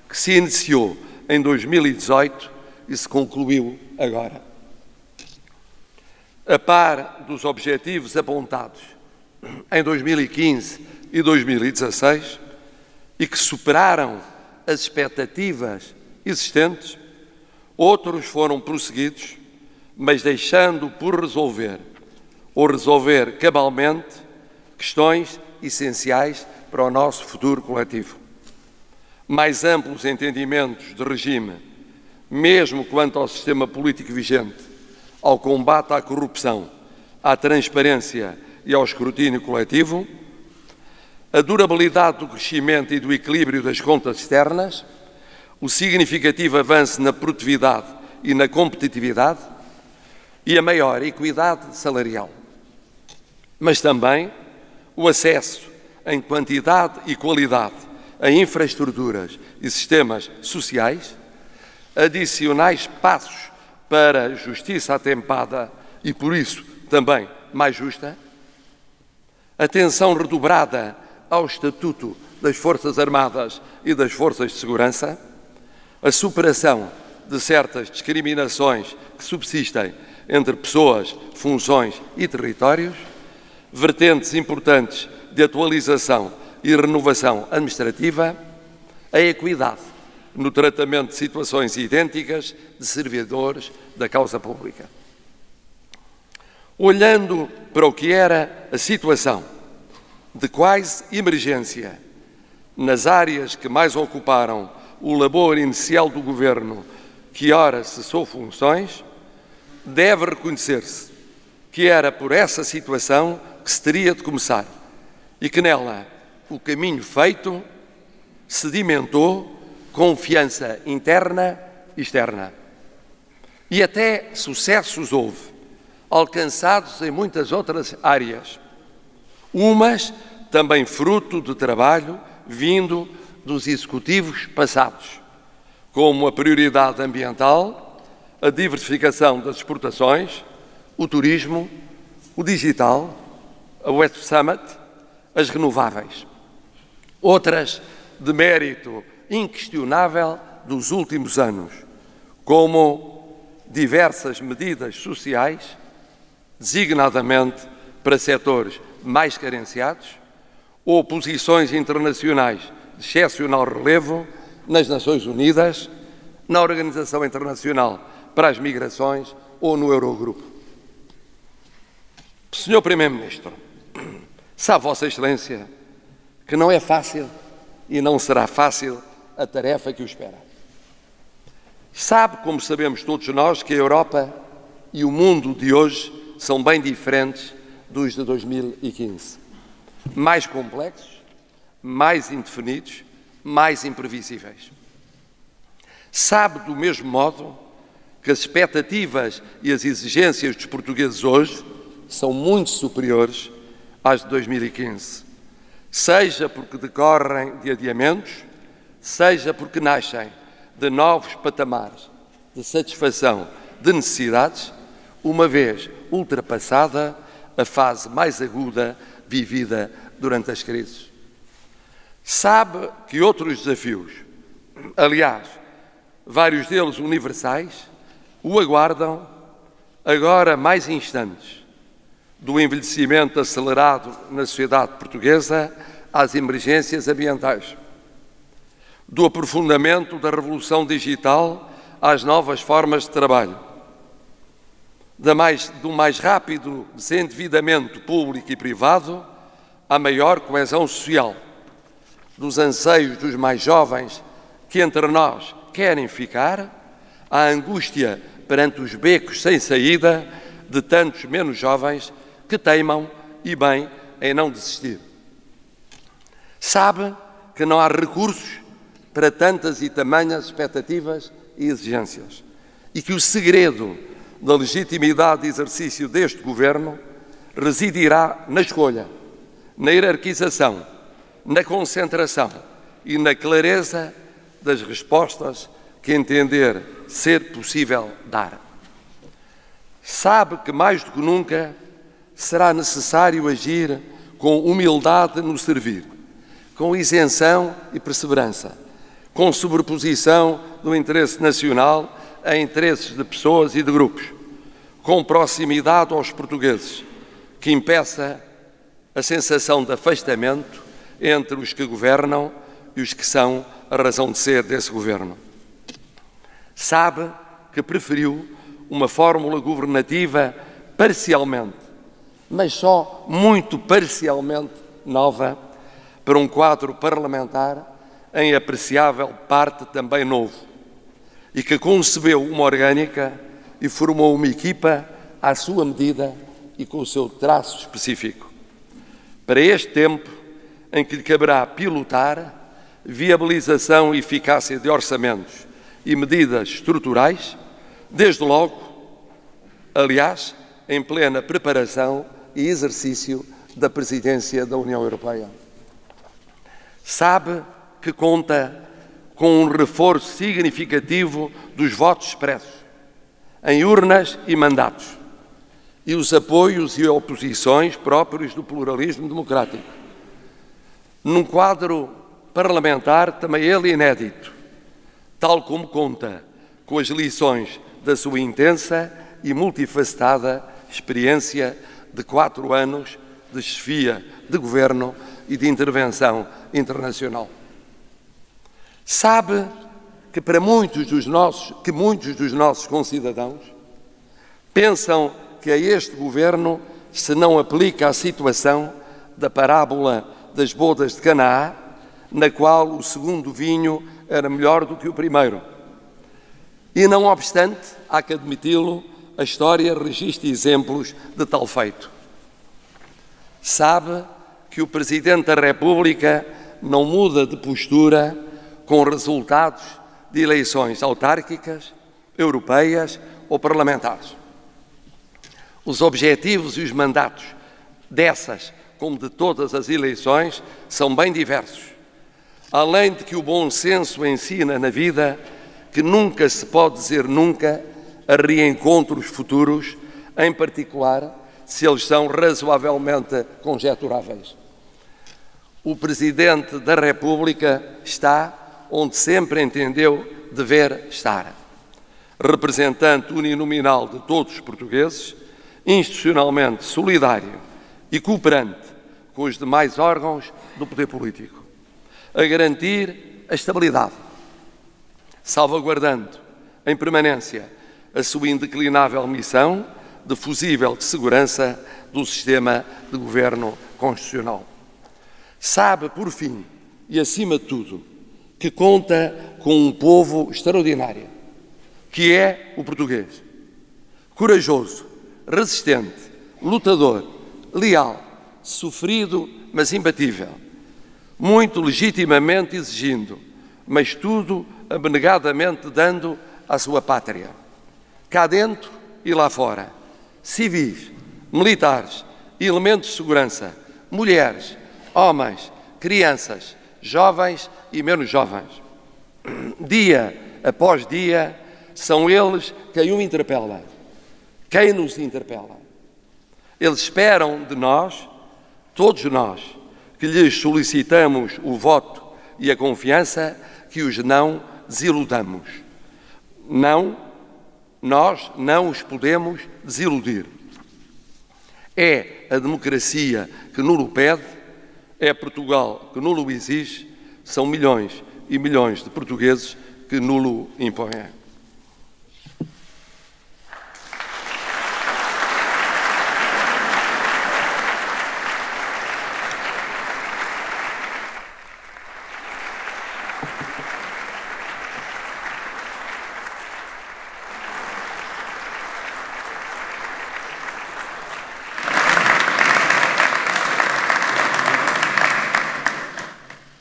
que se iniciou em 2018 e se concluiu agora. A par dos objetivos apontados em 2015 e 2016 e que superaram as expectativas existentes, outros foram prosseguidos, mas deixando por resolver ou resolver cabalmente questões essenciais para o nosso futuro coletivo. Mais amplos entendimentos de regime, mesmo quanto ao sistema político vigente, ao combate à corrupção, à transparência e ao escrutínio coletivo, a durabilidade do crescimento e do equilíbrio das contas externas, o significativo avanço na produtividade e na competitividade e a maior equidade salarial. Mas também o acesso em quantidade e qualidade a infraestruturas e sistemas sociais, adicionais passos para justiça atempada e, por isso, também mais justa, atenção redobrada ao Estatuto das Forças Armadas e das Forças de Segurança, a superação de certas discriminações que subsistem entre pessoas, funções e territórios, vertentes importantes de atualização e renovação administrativa, a equidade no tratamento de situações idênticas de servidores da causa pública. Olhando para o que era a situação de quase emergência nas áreas que mais ocuparam o labor inicial do Governo, que ora cessou funções, deve reconhecer-se que era por essa situação que se teria de começar e que nela o caminho feito sedimentou confiança interna e externa. E até sucessos houve, alcançados em muitas outras áreas, umas também fruto de trabalho vindo dos executivos passados, como a prioridade ambiental, a diversificação das exportações, o turismo, o digital, a West Summit, as renováveis. Outras de mérito inquestionável dos últimos anos, como diversas medidas sociais, designadamente para setores mais carenciados, ou posições internacionais de excepcional relevo nas Nações Unidas, na Organização Internacional para as Migrações ou no Eurogrupo. Senhor Primeiro-Ministro, sabe Vossa Excelência que não é fácil e não será fácil a tarefa que o espera. Sabe, como sabemos todos nós, que a Europa e o mundo de hoje são bem diferentes dos de 2015. Mais complexos, mais indefinidos, mais imprevisíveis. Sabe, do mesmo modo, que as expectativas e as exigências dos portugueses hoje são muito superiores às de 2015, seja porque decorrem de adiamentos, seja porque nascem de novos patamares de satisfação de necessidades, uma vez ultrapassada a fase mais aguda vivida durante as crises. Sabe que outros desafios, aliás, vários deles universais, o aguardam agora mais instantes, do envelhecimento acelerado na sociedade portuguesa às emergências ambientais, do aprofundamento da revolução digital às novas formas de trabalho, do mais rápido desendividamento público e privado à maior coesão social, dos anseios dos mais jovens que entre nós querem ficar, à angústia perante os becos sem saída de tantos menos jovens que teimam, e bem, em não desistir. Sabe que não há recursos para tantas e tamanhas expectativas e exigências e que o segredo da legitimidade de exercício deste Governo residirá na escolha, na hierarquização, na concentração e na clareza das respostas que entender ser possível dar. Sabe que mais do que nunca será necessário agir com humildade no servir, com isenção e perseverança, com sobreposição do interesse nacional a interesses de pessoas e de grupos, com proximidade aos portugueses, que impeça a sensação de afastamento entre os que governam e os que são a razão de ser desse governo. Sabe que preferiu uma fórmula governativa parcialmente, mas só muito parcialmente nova, para um quadro parlamentar em apreciável parte também novo, e que concebeu uma orgânica e formou uma equipa à sua medida e com o seu traço específico. Para este tempo em que lhe caberá pilotar viabilização e eficácia de orçamentos e medidas estruturais, desde logo, aliás, em plena preparação e exercício da presidência da União Europeia. Sabe que conta com um reforço significativo dos votos expressos, em urnas e mandatos, e os apoios e oposições próprios do pluralismo democrático. Num quadro parlamentar também ele inédito, tal como conta com as lições da sua intensa e multifacetada experiência de 4 anos de chefia de governo e de intervenção internacional. Sabe que muitos dos nossos concidadãos pensam que a este governo se não aplica a situação da parábola das bodas de Canaã, na qual o segundo vinho era melhor do que o primeiro. E não obstante, há que admiti-lo, a história registra exemplos de tal feito. Sabe que o Presidente da República não muda de postura com resultados de eleições autárquicas, europeias ou parlamentares. Os objetivos e os mandatos dessas, como de todas as eleições, são bem diversos. Além de que o bom senso ensina na vida que nunca se pode dizer nunca a reencontros futuros, em particular se eles são razoavelmente conjecturáveis. O Presidente da República está onde sempre entendeu dever estar, representante uninominal de todos os portugueses, institucionalmente solidário e cooperante com os demais órgãos do poder político, a garantir a estabilidade, salvaguardando em permanência a sua indeclinável missão de fusível de segurança do sistema de governo constitucional. Sabe, por fim, e acima de tudo, que conta com um povo extraordinário, que é o português. Corajoso, resistente, lutador, leal, sofrido, mas imbatível. Muito legitimamente exigindo, mas tudo abnegadamente dando à sua pátria. Cá dentro e lá fora. Civis, militares, elementos de segurança, mulheres, homens, crianças, jovens e menos jovens. Dia após dia, são eles quem o interpela, quem nos interpela. Eles esperam de nós, todos nós, que lhes solicitamos o voto e a confiança, que os não desiludamos. Nós não os podemos desiludir. É a democracia que nulo pede, é Portugal que nulo exige, são milhões e milhões de portugueses que nulo impõem.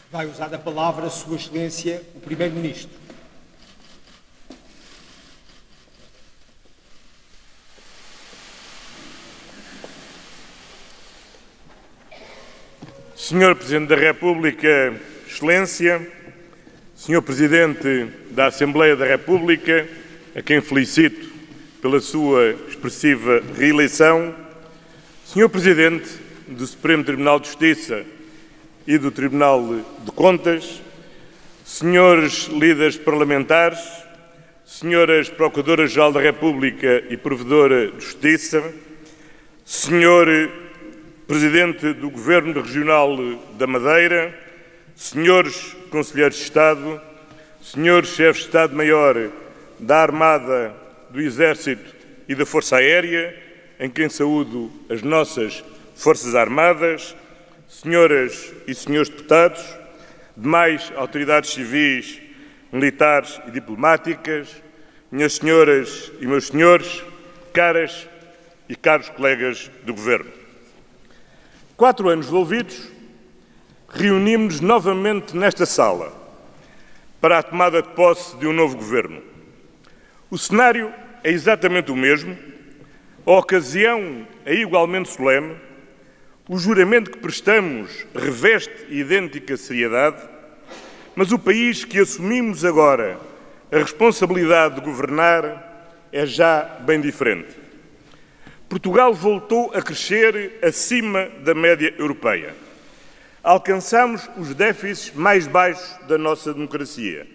Vai usar a palavra Sua Excelência, o Primeiro-Ministro. Senhor Presidente da República, Excelência, Senhor Presidente da Assembleia da República, a quem felicito pela sua expressiva reeleição, Senhor Presidente do Supremo Tribunal de Justiça e do Tribunal de Contas, Senhores líderes parlamentares, Senhoras Procuradora-Geral da República e Provedora de Justiça, Senhor Presidente do Governo Regional da Madeira, Senhores Conselheiros de Estado, Senhores Chefes de Estado-Maior da Armada, do Exército e da Força Aérea, em quem saúdo as nossas Forças Armadas, Senhoras e Senhores Deputados, demais autoridades civis, militares e diplomáticas, minhas senhoras e meus senhores, caras e caros colegas do Governo. 4 anos envolvidos, reunimos-nos novamente nesta sala para a tomada de posse de um novo Governo. O cenário é exatamente o mesmo, a ocasião é igualmente solene, o juramento que prestamos reveste idêntica seriedade, mas o país que assumimos agora a responsabilidade de governar é já bem diferente. Portugal voltou a crescer acima da média europeia. Alcançamos os déficits mais baixos da nossa democracia.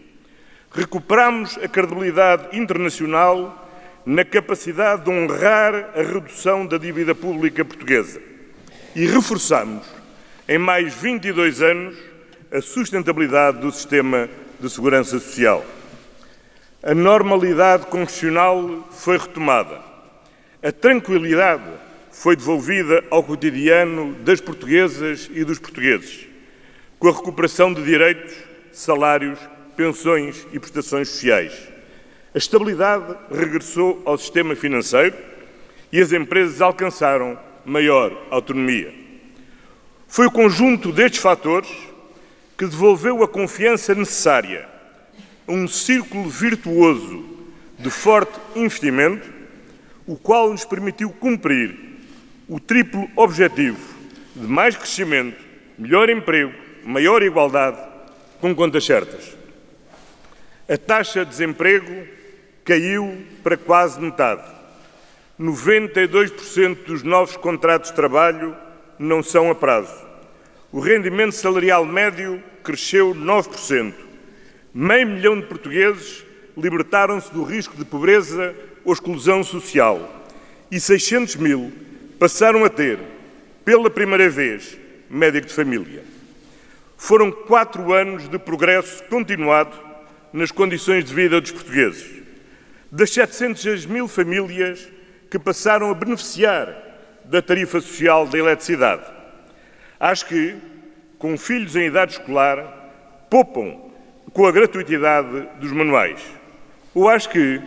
Recuperamos a credibilidade internacional na capacidade de honrar a redução da dívida pública portuguesa. E reforçamos, em mais 22 anos, a sustentabilidade do sistema de segurança social. A normalidade constitucional foi retomada. A tranquilidade foi devolvida ao cotidiano das portuguesas e dos portugueses, com a recuperação de direitos, salários, pensões e prestações sociais. A estabilidade regressou ao sistema financeiro e as empresas alcançaram maior autonomia. Foi o conjunto destes fatores que devolveu a confiança necessária a um círculo virtuoso de forte investimento, o qual nos permitiu cumprir o triplo objetivo de mais crescimento, melhor emprego, maior igualdade, com contas certas. A taxa de desemprego caiu para quase metade. 92% dos novos contratos de trabalho não são a prazo. O rendimento salarial médio cresceu 9%. Meio milhão de portugueses libertaram-se do risco de pobreza ou exclusão social e 600 mil passaram a ter, pela primeira vez, médico de família. Foram 4 anos de progresso continuado nas condições de vida dos portugueses. Das 700 mil famílias que passaram a beneficiar da tarifa social da eletricidade, às que, com filhos em idade escolar, poupam com a gratuitidade dos manuais, ou às que,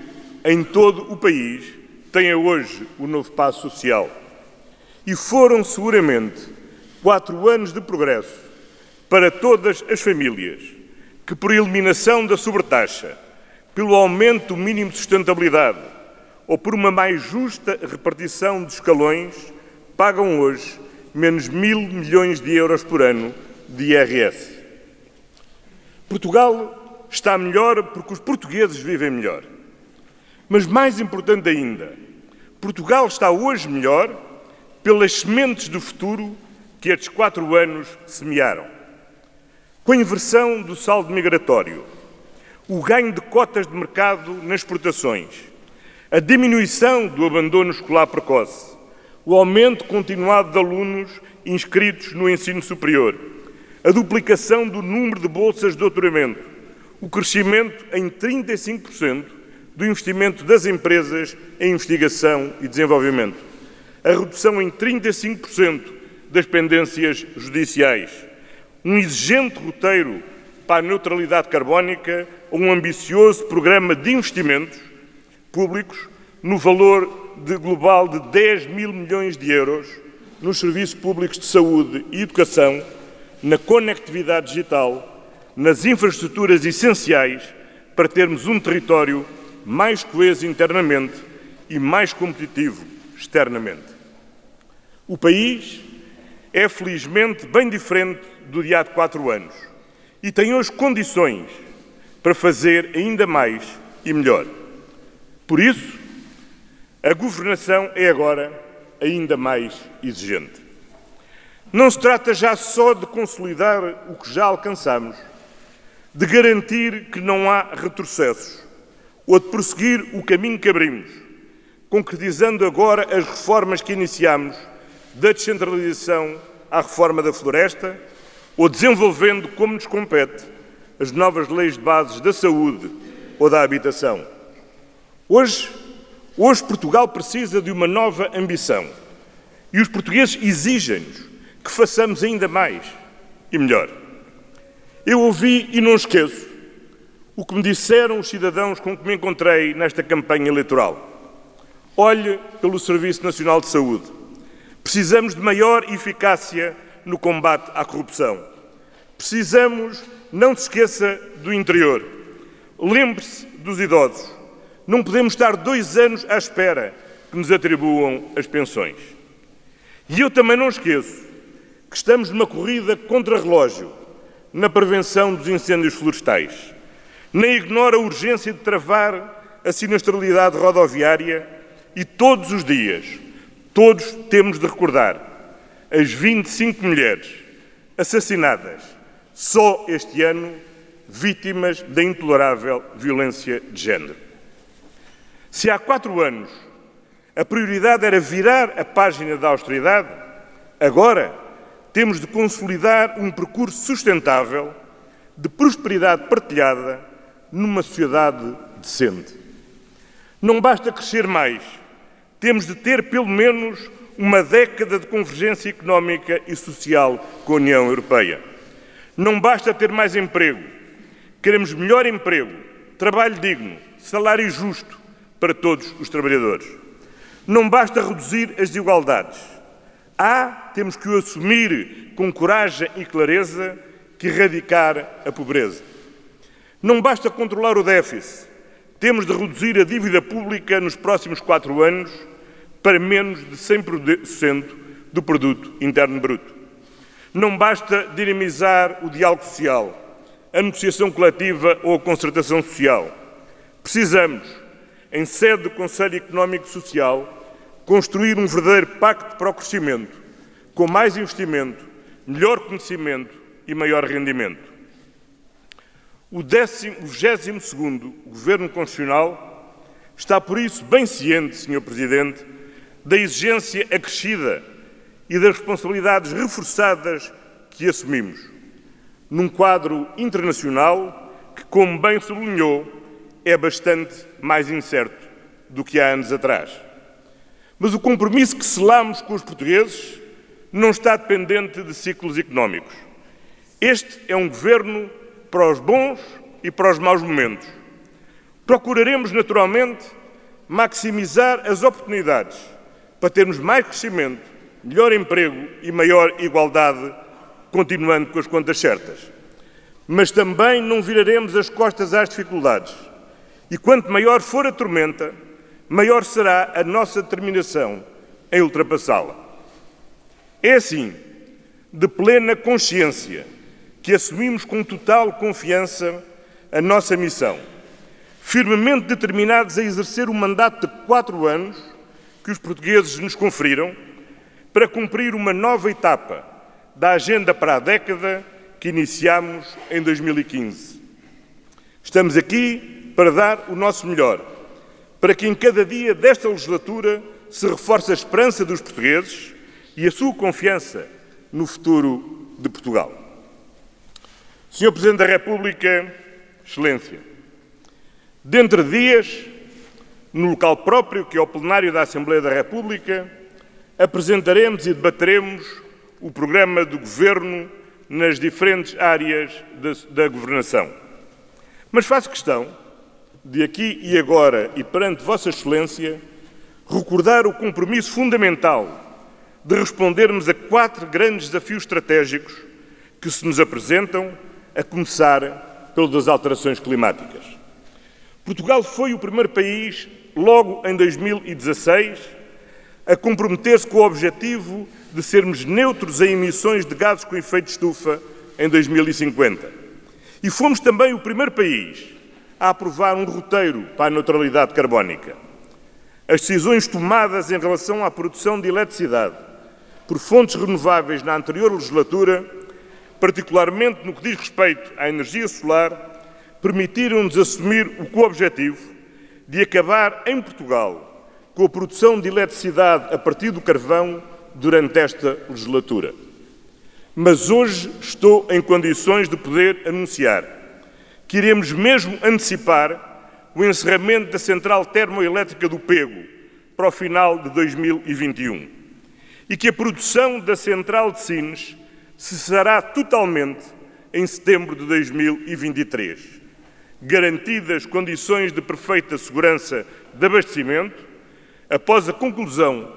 em todo o país, têm hoje o novo passo social. E foram, seguramente, 4 anos de progresso para todas as famílias que, por eliminação da sobretaxa, pelo aumento do mínimo de sustentabilidade ou por uma mais justa repartição dos escalões, pagam hoje menos 1.000 milhões de euros por ano de IRS. Portugal está melhor porque os portugueses vivem melhor. Mas mais importante ainda, Portugal está hoje melhor pelas sementes do futuro que estes 4 anos semearam. Com a inversão do saldo migratório, o ganho de cotas de mercado nas exportações, a diminuição do abandono escolar precoce, o aumento continuado de alunos inscritos no ensino superior, a duplicação do número de bolsas de doutoramento, o crescimento em 35% do investimento das empresas em investigação e desenvolvimento, a redução em 35% das pendências judiciais, um exigente roteiro para a neutralidade carbónica ou um ambicioso programa de investimentos públicos no valor global de 10.000 milhões de euros nos serviços públicos de saúde e educação, na conectividade digital, nas infraestruturas essenciais para termos um território mais coeso internamente e mais competitivo externamente. O país é felizmente bem diferente do de há 4 anos e tem hoje condições para fazer ainda mais e melhor. Por isso, a governação é agora ainda mais exigente. Não se trata já só de consolidar o que já alcançamos, de garantir que não há retrocessos ou de prosseguir o caminho que abrimos, concretizando agora as reformas que iniciamos, da descentralização à reforma da floresta, ou desenvolvendo, como nos compete, as novas leis de bases da saúde ou da habitação. Hoje Portugal precisa de uma nova ambição e os portugueses exigem-nos que façamos ainda mais e melhor. Eu ouvi e não esqueço o que me disseram os cidadãos com que me encontrei nesta campanha eleitoral. Olhe pelo Serviço Nacional de Saúde. Precisamos de maior eficácia no combate à corrupção. Precisamos, não se esqueça, do interior. Lembre-se dos idosos. Não podemos estar 2 anos à espera que nos atribuam as pensões. E eu também não esqueço que estamos numa corrida contra relógio na prevenção dos incêndios florestais. Nem ignora a urgência de travar a sinistralidade rodoviária e todos os dias, todos temos de recordar as 25 mulheres assassinadas só este ano, vítimas da intolerável violência de género. Se há 4 anos a prioridade era virar a página da austeridade, agora temos de consolidar um percurso sustentável de prosperidade partilhada numa sociedade decente. Não basta crescer mais, temos de ter pelo menos uma década de convergência económica e social com a União Europeia. Não basta ter mais emprego, queremos melhor emprego, trabalho digno, salário justo para todos os trabalhadores. Não basta reduzir as desigualdades. Temos que o assumir com coragem e clareza, que erradicar a pobreza. Não basta controlar o déficit. Temos de reduzir a dívida pública nos próximos 4 anos para menos de 100% do produto interno bruto. Não basta dinamizar o diálogo social, a negociação coletiva ou a concertação social. Precisamos, em sede do Conselho Económico e Social, construir um verdadeiro pacto para o crescimento, com mais investimento, melhor conhecimento e maior rendimento. O 22º Governo Constitucional está, por isso, bem ciente, Sr. Presidente, da exigência acrescida e das responsabilidades reforçadas que assumimos, num quadro internacional que, como bem sublinhou, é bastante mais incerto do que há anos atrás. Mas o compromisso que selamos com os portugueses não está dependente de ciclos económicos. Este é um governo para os bons e para os maus momentos. Procuraremos, naturalmente, maximizar as oportunidades para termos mais crescimento, melhor emprego e maior igualdade, continuando com as contas certas. Mas também não viraremos as costas às dificuldades. E quanto maior for a tormenta, maior será a nossa determinação em ultrapassá-la. É assim, de plena consciência, que assumimos com total confiança a nossa missão, firmemente determinados a exercer o mandato de 4 anos que os portugueses nos conferiram para cumprir uma nova etapa da agenda para a década que iniciamos em 2015. Estamos aqui para dar o nosso melhor, para que em cada dia desta legislatura se reforce a esperança dos portugueses e a sua confiança no futuro de Portugal. Sr. Presidente da República, Excelência, dentro de dias, no local próprio, que é o plenário da Assembleia da República, apresentaremos e debateremos o programa do Governo nas diferentes áreas da governação. Mas faço questão de aqui e agora e perante Vossa Excelência recordar o compromisso fundamental de respondermos a 4 grandes desafios estratégicos que se nos apresentam, a começar pelo das alterações climáticas. Portugal foi o primeiro país, logo em 2016, a comprometer-se com o objetivo de sermos neutros em emissões de gases com efeito de estufa em 2050. E fomos também o primeiro país a aprovar um roteiro para a neutralidade carbónica. As decisões tomadas em relação à produção de eletricidade por fontes renováveis na anterior legislatura, particularmente no que diz respeito à energia solar, permitiram-nos assumir o objetivo de acabar em Portugal com a produção de eletricidade a partir do carvão durante esta legislatura. Mas hoje estou em condições de poder anunciar que iremos mesmo antecipar o encerramento da central termoelétrica do Pego para o final de 2021 e que a produção da central de Sines cessará totalmente em setembro de 2023, garantidas condições de perfeita segurança de abastecimento após a conclusão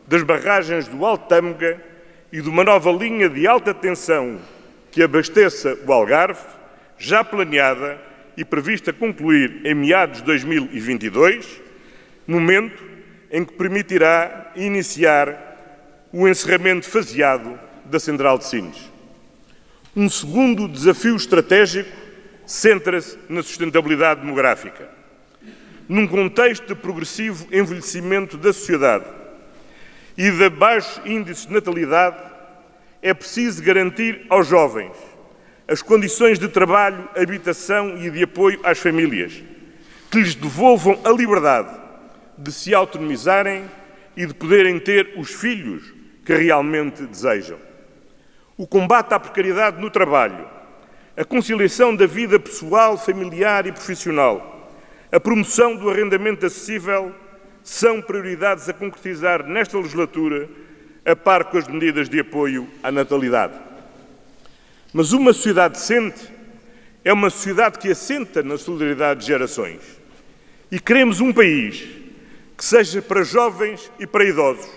das barragens do Alto Tâmega e de uma nova linha de alta tensão que abasteça o Algarve, já planeada e prevista concluir em meados de 2022, momento em que permitirá iniciar o encerramento faseado da central de Sines. Um segundo desafio estratégico centra-se na sustentabilidade demográfica. Num contexto de progressivo envelhecimento da sociedade e de baixos índices de natalidade, é preciso garantir aos jovens as condições de trabalho, habitação e de apoio às famílias, que lhes devolvam a liberdade de se autonomizarem e de poderem ter os filhos que realmente desejam. O combate à precariedade no trabalho, a conciliação da vida pessoal, familiar e profissional, a promoção do arrendamento acessível são prioridades a concretizar nesta legislatura, a par com as medidas de apoio à natalidade. Mas uma sociedade decente é uma sociedade que assenta na solidariedade de gerações. E queremos um país que seja para jovens e para idosos,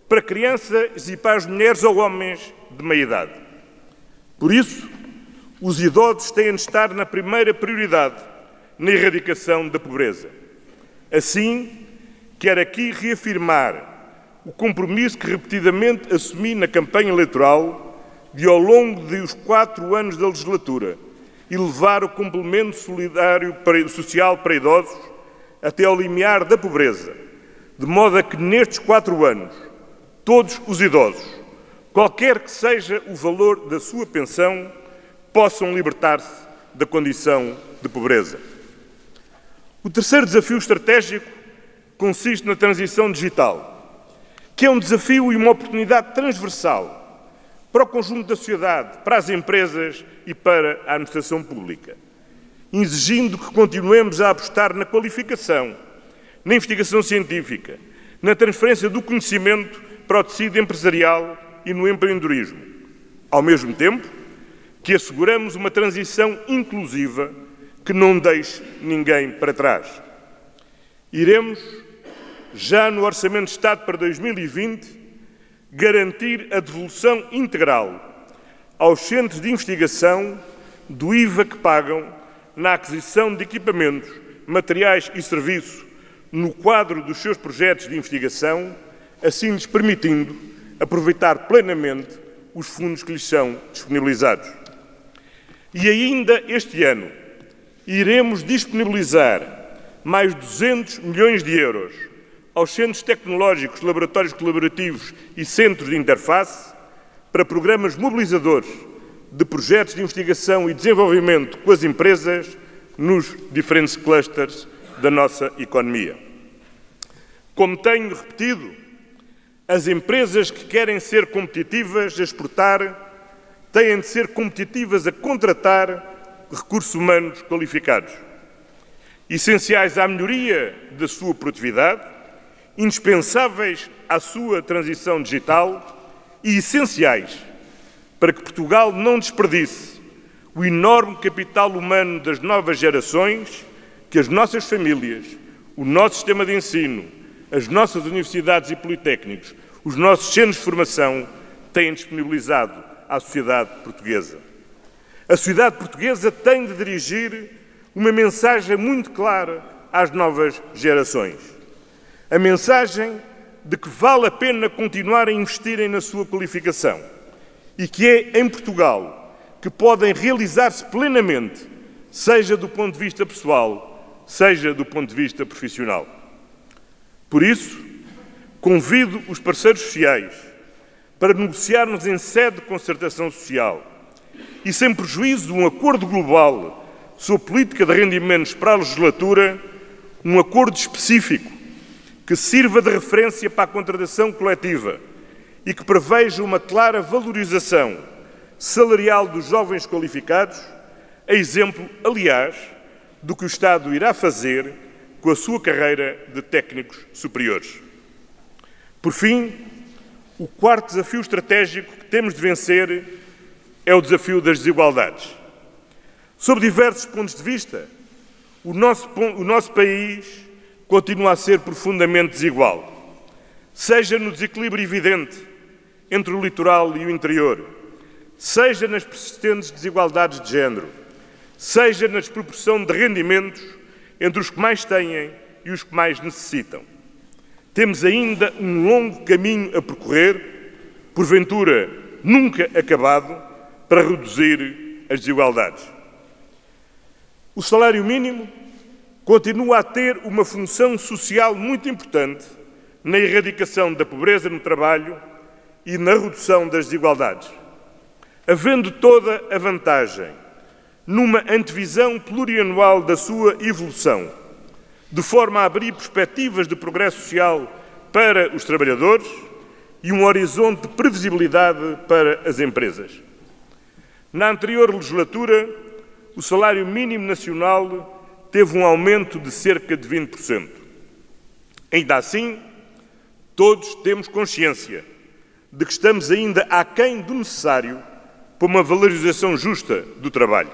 para crianças e para as mulheres ou homens de meia-idade. Por isso, os idosos têm de estar na primeira prioridade na erradicação da pobreza. Assim, quero aqui reafirmar o compromisso que repetidamente assumi na campanha eleitoral de, ao longo dos 4 anos da legislatura, elevar o complemento social para idosos até ao limiar da pobreza, de modo a que nestes 4 anos todos os idosos, qualquer que seja o valor da sua pensão, possam libertar-se da condição de pobreza. O terceiro desafio estratégico consiste na transição digital, que é um desafio e uma oportunidade transversal para o conjunto da sociedade, para as empresas e para a administração pública, exigindo que continuemos a apostar na qualificação, na investigação científica, na transferência do conhecimento para o tecido empresarial e no empreendedorismo, ao mesmo tempo que asseguramos uma transição inclusiva que não deixe ninguém para trás. Iremos, já no Orçamento de Estado para 2020, garantir a devolução integral aos centros de investigação do IVA que pagam na aquisição de equipamentos, materiais e serviços no quadro dos seus projetos de investigação, assim lhes permitindo aproveitar plenamente os fundos que lhes são disponibilizados. E ainda este ano iremos disponibilizar mais 200 milhões de euros aos centros tecnológicos, laboratórios colaborativos e centros de interface para programas mobilizadores de projetos de investigação e desenvolvimento com as empresas nos diferentes clusters da nossa economia. Como tenho repetido, as empresas que querem ser competitivas a exportar têm de ser competitivas a contratar recursos humanos qualificados, essenciais à melhoria da sua produtividade, indispensáveis à sua transição digital e essenciais para que Portugal não desperdice o enorme capital humano das novas gerações que as nossas famílias, o nosso sistema de ensino, as nossas universidades e politécnicos, os nossos centros de formação têm disponibilizado à sociedade portuguesa. A sociedade portuguesa tem de dirigir uma mensagem muito clara às novas gerações. A mensagem de que vale a pena continuar a investirem na sua qualificação e que é em Portugal que podem realizar-se plenamente, seja do ponto de vista pessoal, seja do ponto de vista profissional. Por isso, convido os parceiros sociais para negociarmos em sede de concertação social e, sem prejuízo de um acordo global sobre política de rendimentos para a legislatura, um acordo específico que sirva de referência para a contratação coletiva e que preveja uma clara valorização salarial dos jovens qualificados, a exemplo, aliás, do que o Estado irá fazer com a sua carreira de técnicos superiores. Por fim, o quarto desafio estratégico que temos de vencer é o desafio das desigualdades. Sob diversos pontos de vista, o nosso país continua a ser profundamente desigual, seja no desequilíbrio evidente entre o litoral e o interior, seja nas persistentes desigualdades de género, seja na desproporção de rendimentos entre os que mais têm e os que mais necessitam. Temos ainda um longo caminho a percorrer, porventura nunca acabado, para reduzir as desigualdades. O salário mínimo continua a ter uma função social muito importante na erradicação da pobreza no trabalho e na redução das desigualdades, havendo toda a vantagem numa antevisão plurianual da sua evolução, de forma a abrir perspectivas de progresso social para os trabalhadores e um horizonte de previsibilidade para as empresas. Na anterior legislatura, o salário mínimo nacional teve um aumento de cerca de 20%. Ainda assim, todos temos consciência de que estamos ainda aquém do necessário para uma valorização justa do trabalho.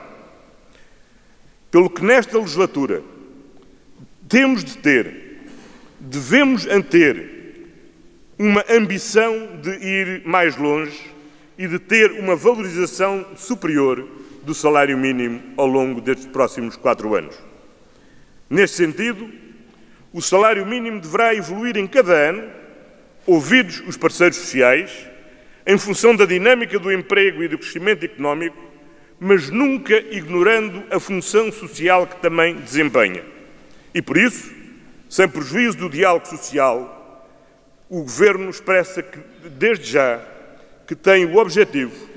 Pelo que nesta legislatura devemos ter uma ambição de ir mais longe e de ter uma valorização superior do salário mínimo ao longo destes próximos 4 anos. Neste sentido, o salário mínimo deverá evoluir em cada ano, ouvidos os parceiros sociais, em função da dinâmica do emprego e do crescimento económico, mas nunca ignorando a função social que também desempenha. E por isso, sem prejuízo do diálogo social, o Governo expressa que, desde já, que tem o objetivo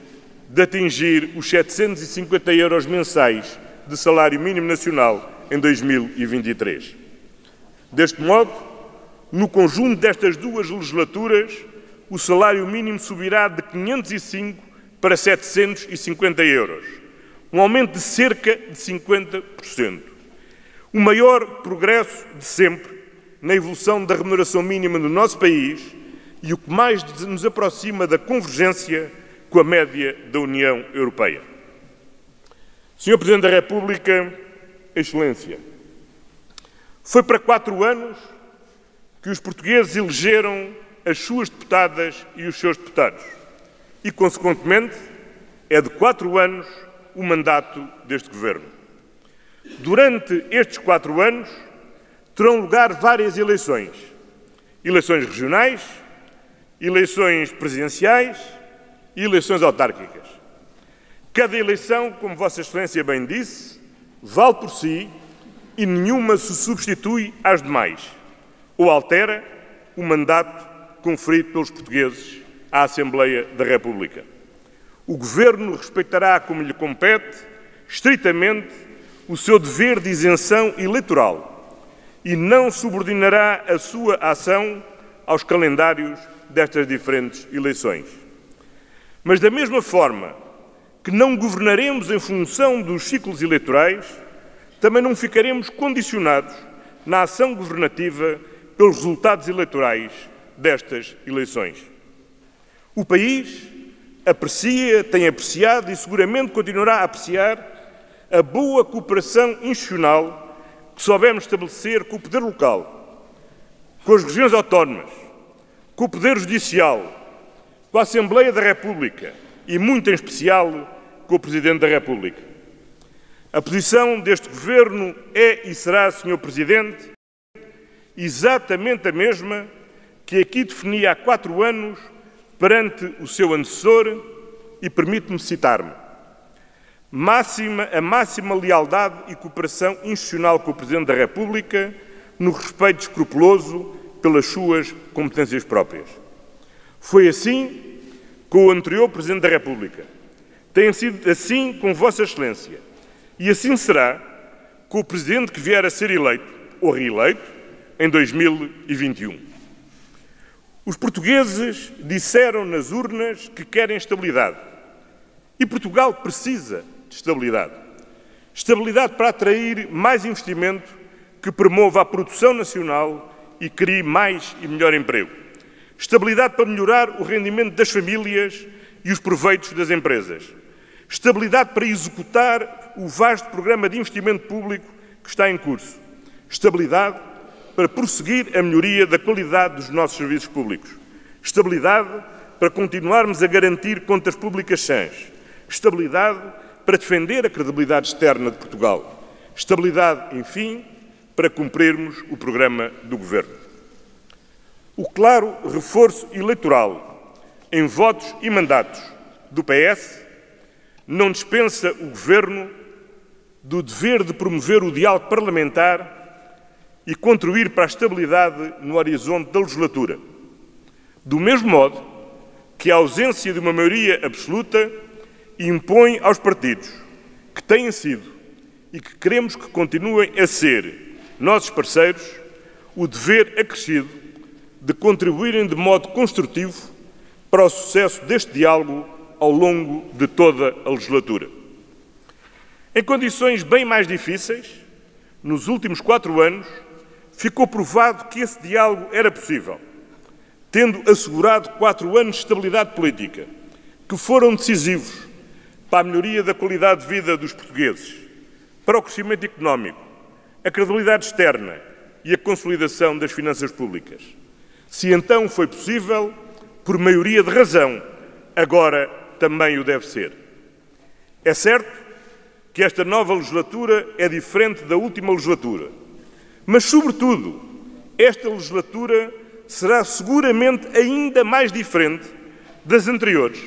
de atingir os 750 € mensais de salário mínimo nacional em 2023. Deste modo, no conjunto destas duas legislaturas, o salário mínimo subirá de 505 para 750 €, um aumento de cerca de 50%. O maior progresso de sempre na evolução da remuneração mínima no nosso país e o que mais nos aproxima da convergência com a média da União Europeia. Sr. Presidente da República, Excelência, foi para 4 anos que os portugueses elegeram as suas deputadas e os seus deputados e, consequentemente, é de 4 anos o mandato deste Governo. Durante estes 4 anos terão lugar várias eleições. Eleições regionais, eleições presidenciais e eleições autárquicas. Cada eleição, como Vossa Excelência bem disse, vale por si e nenhuma se substitui às demais ou altera o mandato conferido pelos portugueses à Assembleia da República. O Governo respeitará, como lhe compete, estritamente o seu dever de isenção eleitoral e não subordinará a sua ação aos calendários destas diferentes eleições. Mas, da mesma forma que não governaremos em função dos ciclos eleitorais, também não ficaremos condicionados na ação governativa pelos resultados eleitorais destas eleições. O país aprecia, tem apreciado e seguramente continuará a apreciar a boa cooperação institucional que soubemos estabelecer com o poder local, com as regiões autónomas, com o poder judicial, com a Assembleia da República e, muito em especial, com o Presidente da República. A posição deste Governo é e será, Sr. Presidente, exatamente a mesma que aqui definia há 4 anos perante o seu antecessor e permite-me citar-me. A máxima lealdade e cooperação institucional com o Presidente da República no respeito escrupuloso pelas suas competências próprias. Foi assim com o anterior Presidente da República. Tem sido assim com Vossa Excelência. E assim será com o Presidente que vier a ser eleito ou reeleito em 2021. Os portugueses disseram nas urnas que querem estabilidade. E Portugal precisa de estabilidade. Estabilidade para atrair mais investimento que promova a produção nacional e crie mais e melhor emprego. Estabilidade para melhorar o rendimento das famílias e os proveitos das empresas. Estabilidade para executar o vasto programa de investimento público que está em curso. Estabilidade para prosseguir a melhoria da qualidade dos nossos serviços públicos. Estabilidade para continuarmos a garantir contas públicas sãs. Estabilidade para defender a credibilidade externa de Portugal. Estabilidade, enfim, para cumprirmos o programa do Governo. O claro reforço eleitoral em votos e mandatos do PS não dispensa o Governo do dever de promover o diálogo parlamentar e contribuir para a estabilidade no horizonte da legislatura. Do mesmo modo que a ausência de uma maioria absoluta impõe aos partidos que têm sido e que queremos que continuem a ser nossos parceiros o dever acrescido de contribuírem de modo construtivo para o sucesso deste diálogo ao longo de toda a legislatura. Em condições bem mais difíceis, nos últimos 4 anos, ficou provado que esse diálogo era possível, tendo assegurado 4 anos de estabilidade política, que foram decisivos para a melhoria da qualidade de vida dos portugueses, para o crescimento económico, a credibilidade externa e a consolidação das finanças públicas. Se então foi possível, por maioria de razão, agora também o deve ser. É certo que esta nova legislatura é diferente da última legislatura, mas, sobretudo, esta legislatura será seguramente ainda mais diferente das anteriores,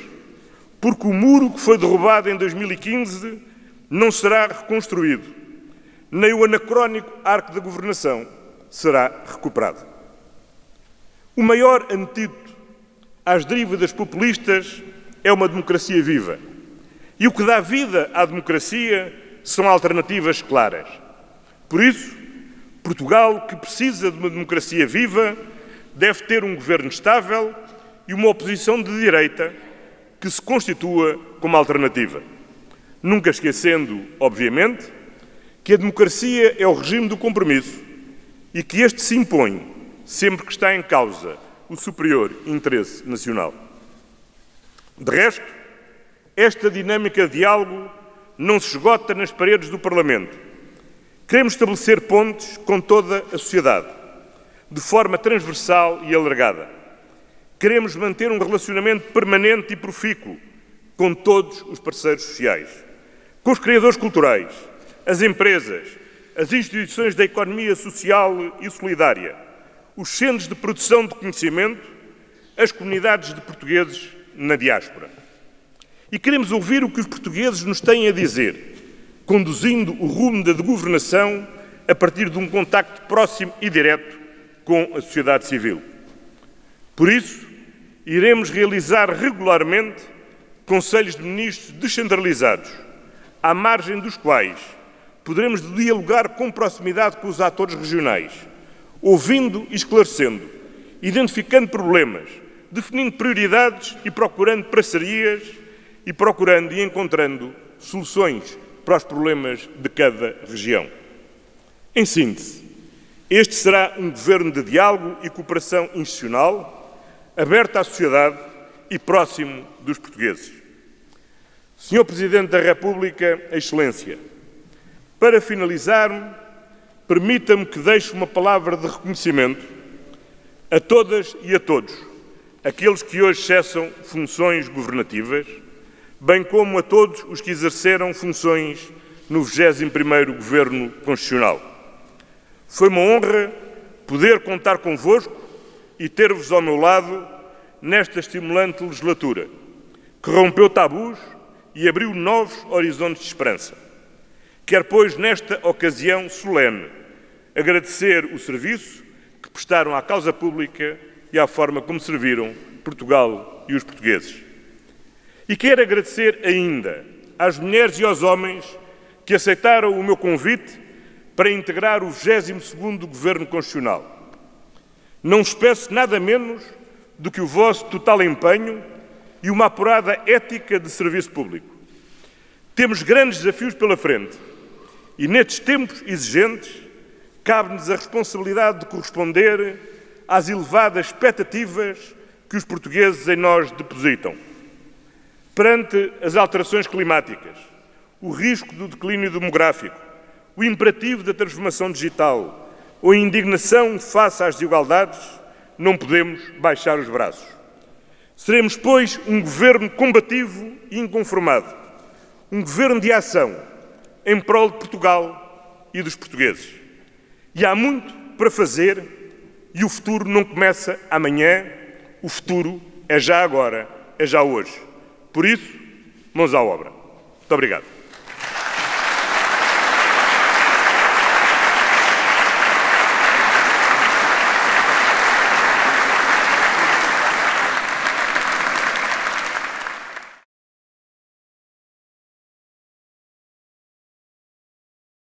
porque o muro que foi derrubado em 2015 não será reconstruído, nem o anacrónico arco da governação será recuperado. O maior antídoto às dívidas populistas é uma democracia viva. E o que dá vida à democracia são alternativas claras. Por isso, Portugal, que precisa de uma democracia viva, deve ter um governo estável e uma oposição de direita que se constitua como alternativa. Nunca esquecendo, obviamente, que a democracia é o regime do compromisso e que este se impõe sempre que está em causa o superior interesse nacional. De resto, esta dinâmica de diálogo não se esgota nas paredes do Parlamento. Queremos estabelecer pontes com toda a sociedade, de forma transversal e alargada. Queremos manter um relacionamento permanente e profícuo com todos os parceiros sociais, com os criadores culturais, as empresas, as instituições da economia social e solidária, os centros de produção de conhecimento, as comunidades de portugueses na diáspora. E queremos ouvir o que os portugueses nos têm a dizer, conduzindo o rumo da governação a partir de um contacto próximo e direto com a sociedade civil. Por isso, iremos realizar regularmente conselhos de ministros descentralizados, à margem dos quais poderemos dialogar com proximidade com os atores regionais, ouvindo e esclarecendo, identificando problemas, definindo prioridades e procurando parcerias e procurando e encontrando soluções para os problemas de cada região. Em síntese, este será um governo de diálogo e cooperação institucional, aberto à sociedade e próximo dos portugueses. Senhor Presidente da República, Excelência, para finalizar, permita-me que deixe uma palavra de reconhecimento a todas e a todos, aqueles que hoje cessam funções governativas, bem como a todos os que exerceram funções no 21º Governo Constitucional. Foi uma honra poder contar convosco e ter-vos ao meu lado nesta estimulante legislatura, que rompeu tabus e abriu novos horizontes de esperança. Quero, pois, nesta ocasião solene, agradecer o serviço que prestaram à causa pública e à forma como serviram Portugal e os portugueses. E quero agradecer ainda às mulheres e aos homens que aceitaram o meu convite para integrar o 22º Governo Constitucional. Não vos peço nada menos do que o vosso total empenho e uma apurada ética de serviço público. Temos grandes desafios pela frente e, nestes tempos exigentes, cabe-nos a responsabilidade de corresponder às elevadas expectativas que os portugueses em nós depositam. Perante as alterações climáticas, o risco do declínio demográfico, o imperativo da transformação digital ou a indignação face às desigualdades, não podemos baixar os braços. Seremos, pois, um governo combativo e inconformado, um governo de ação em prol de Portugal e dos portugueses. E há muito para fazer e o futuro não começa amanhã, o futuro é já agora, é já hoje. Por isso, mãos à obra. Muito obrigado.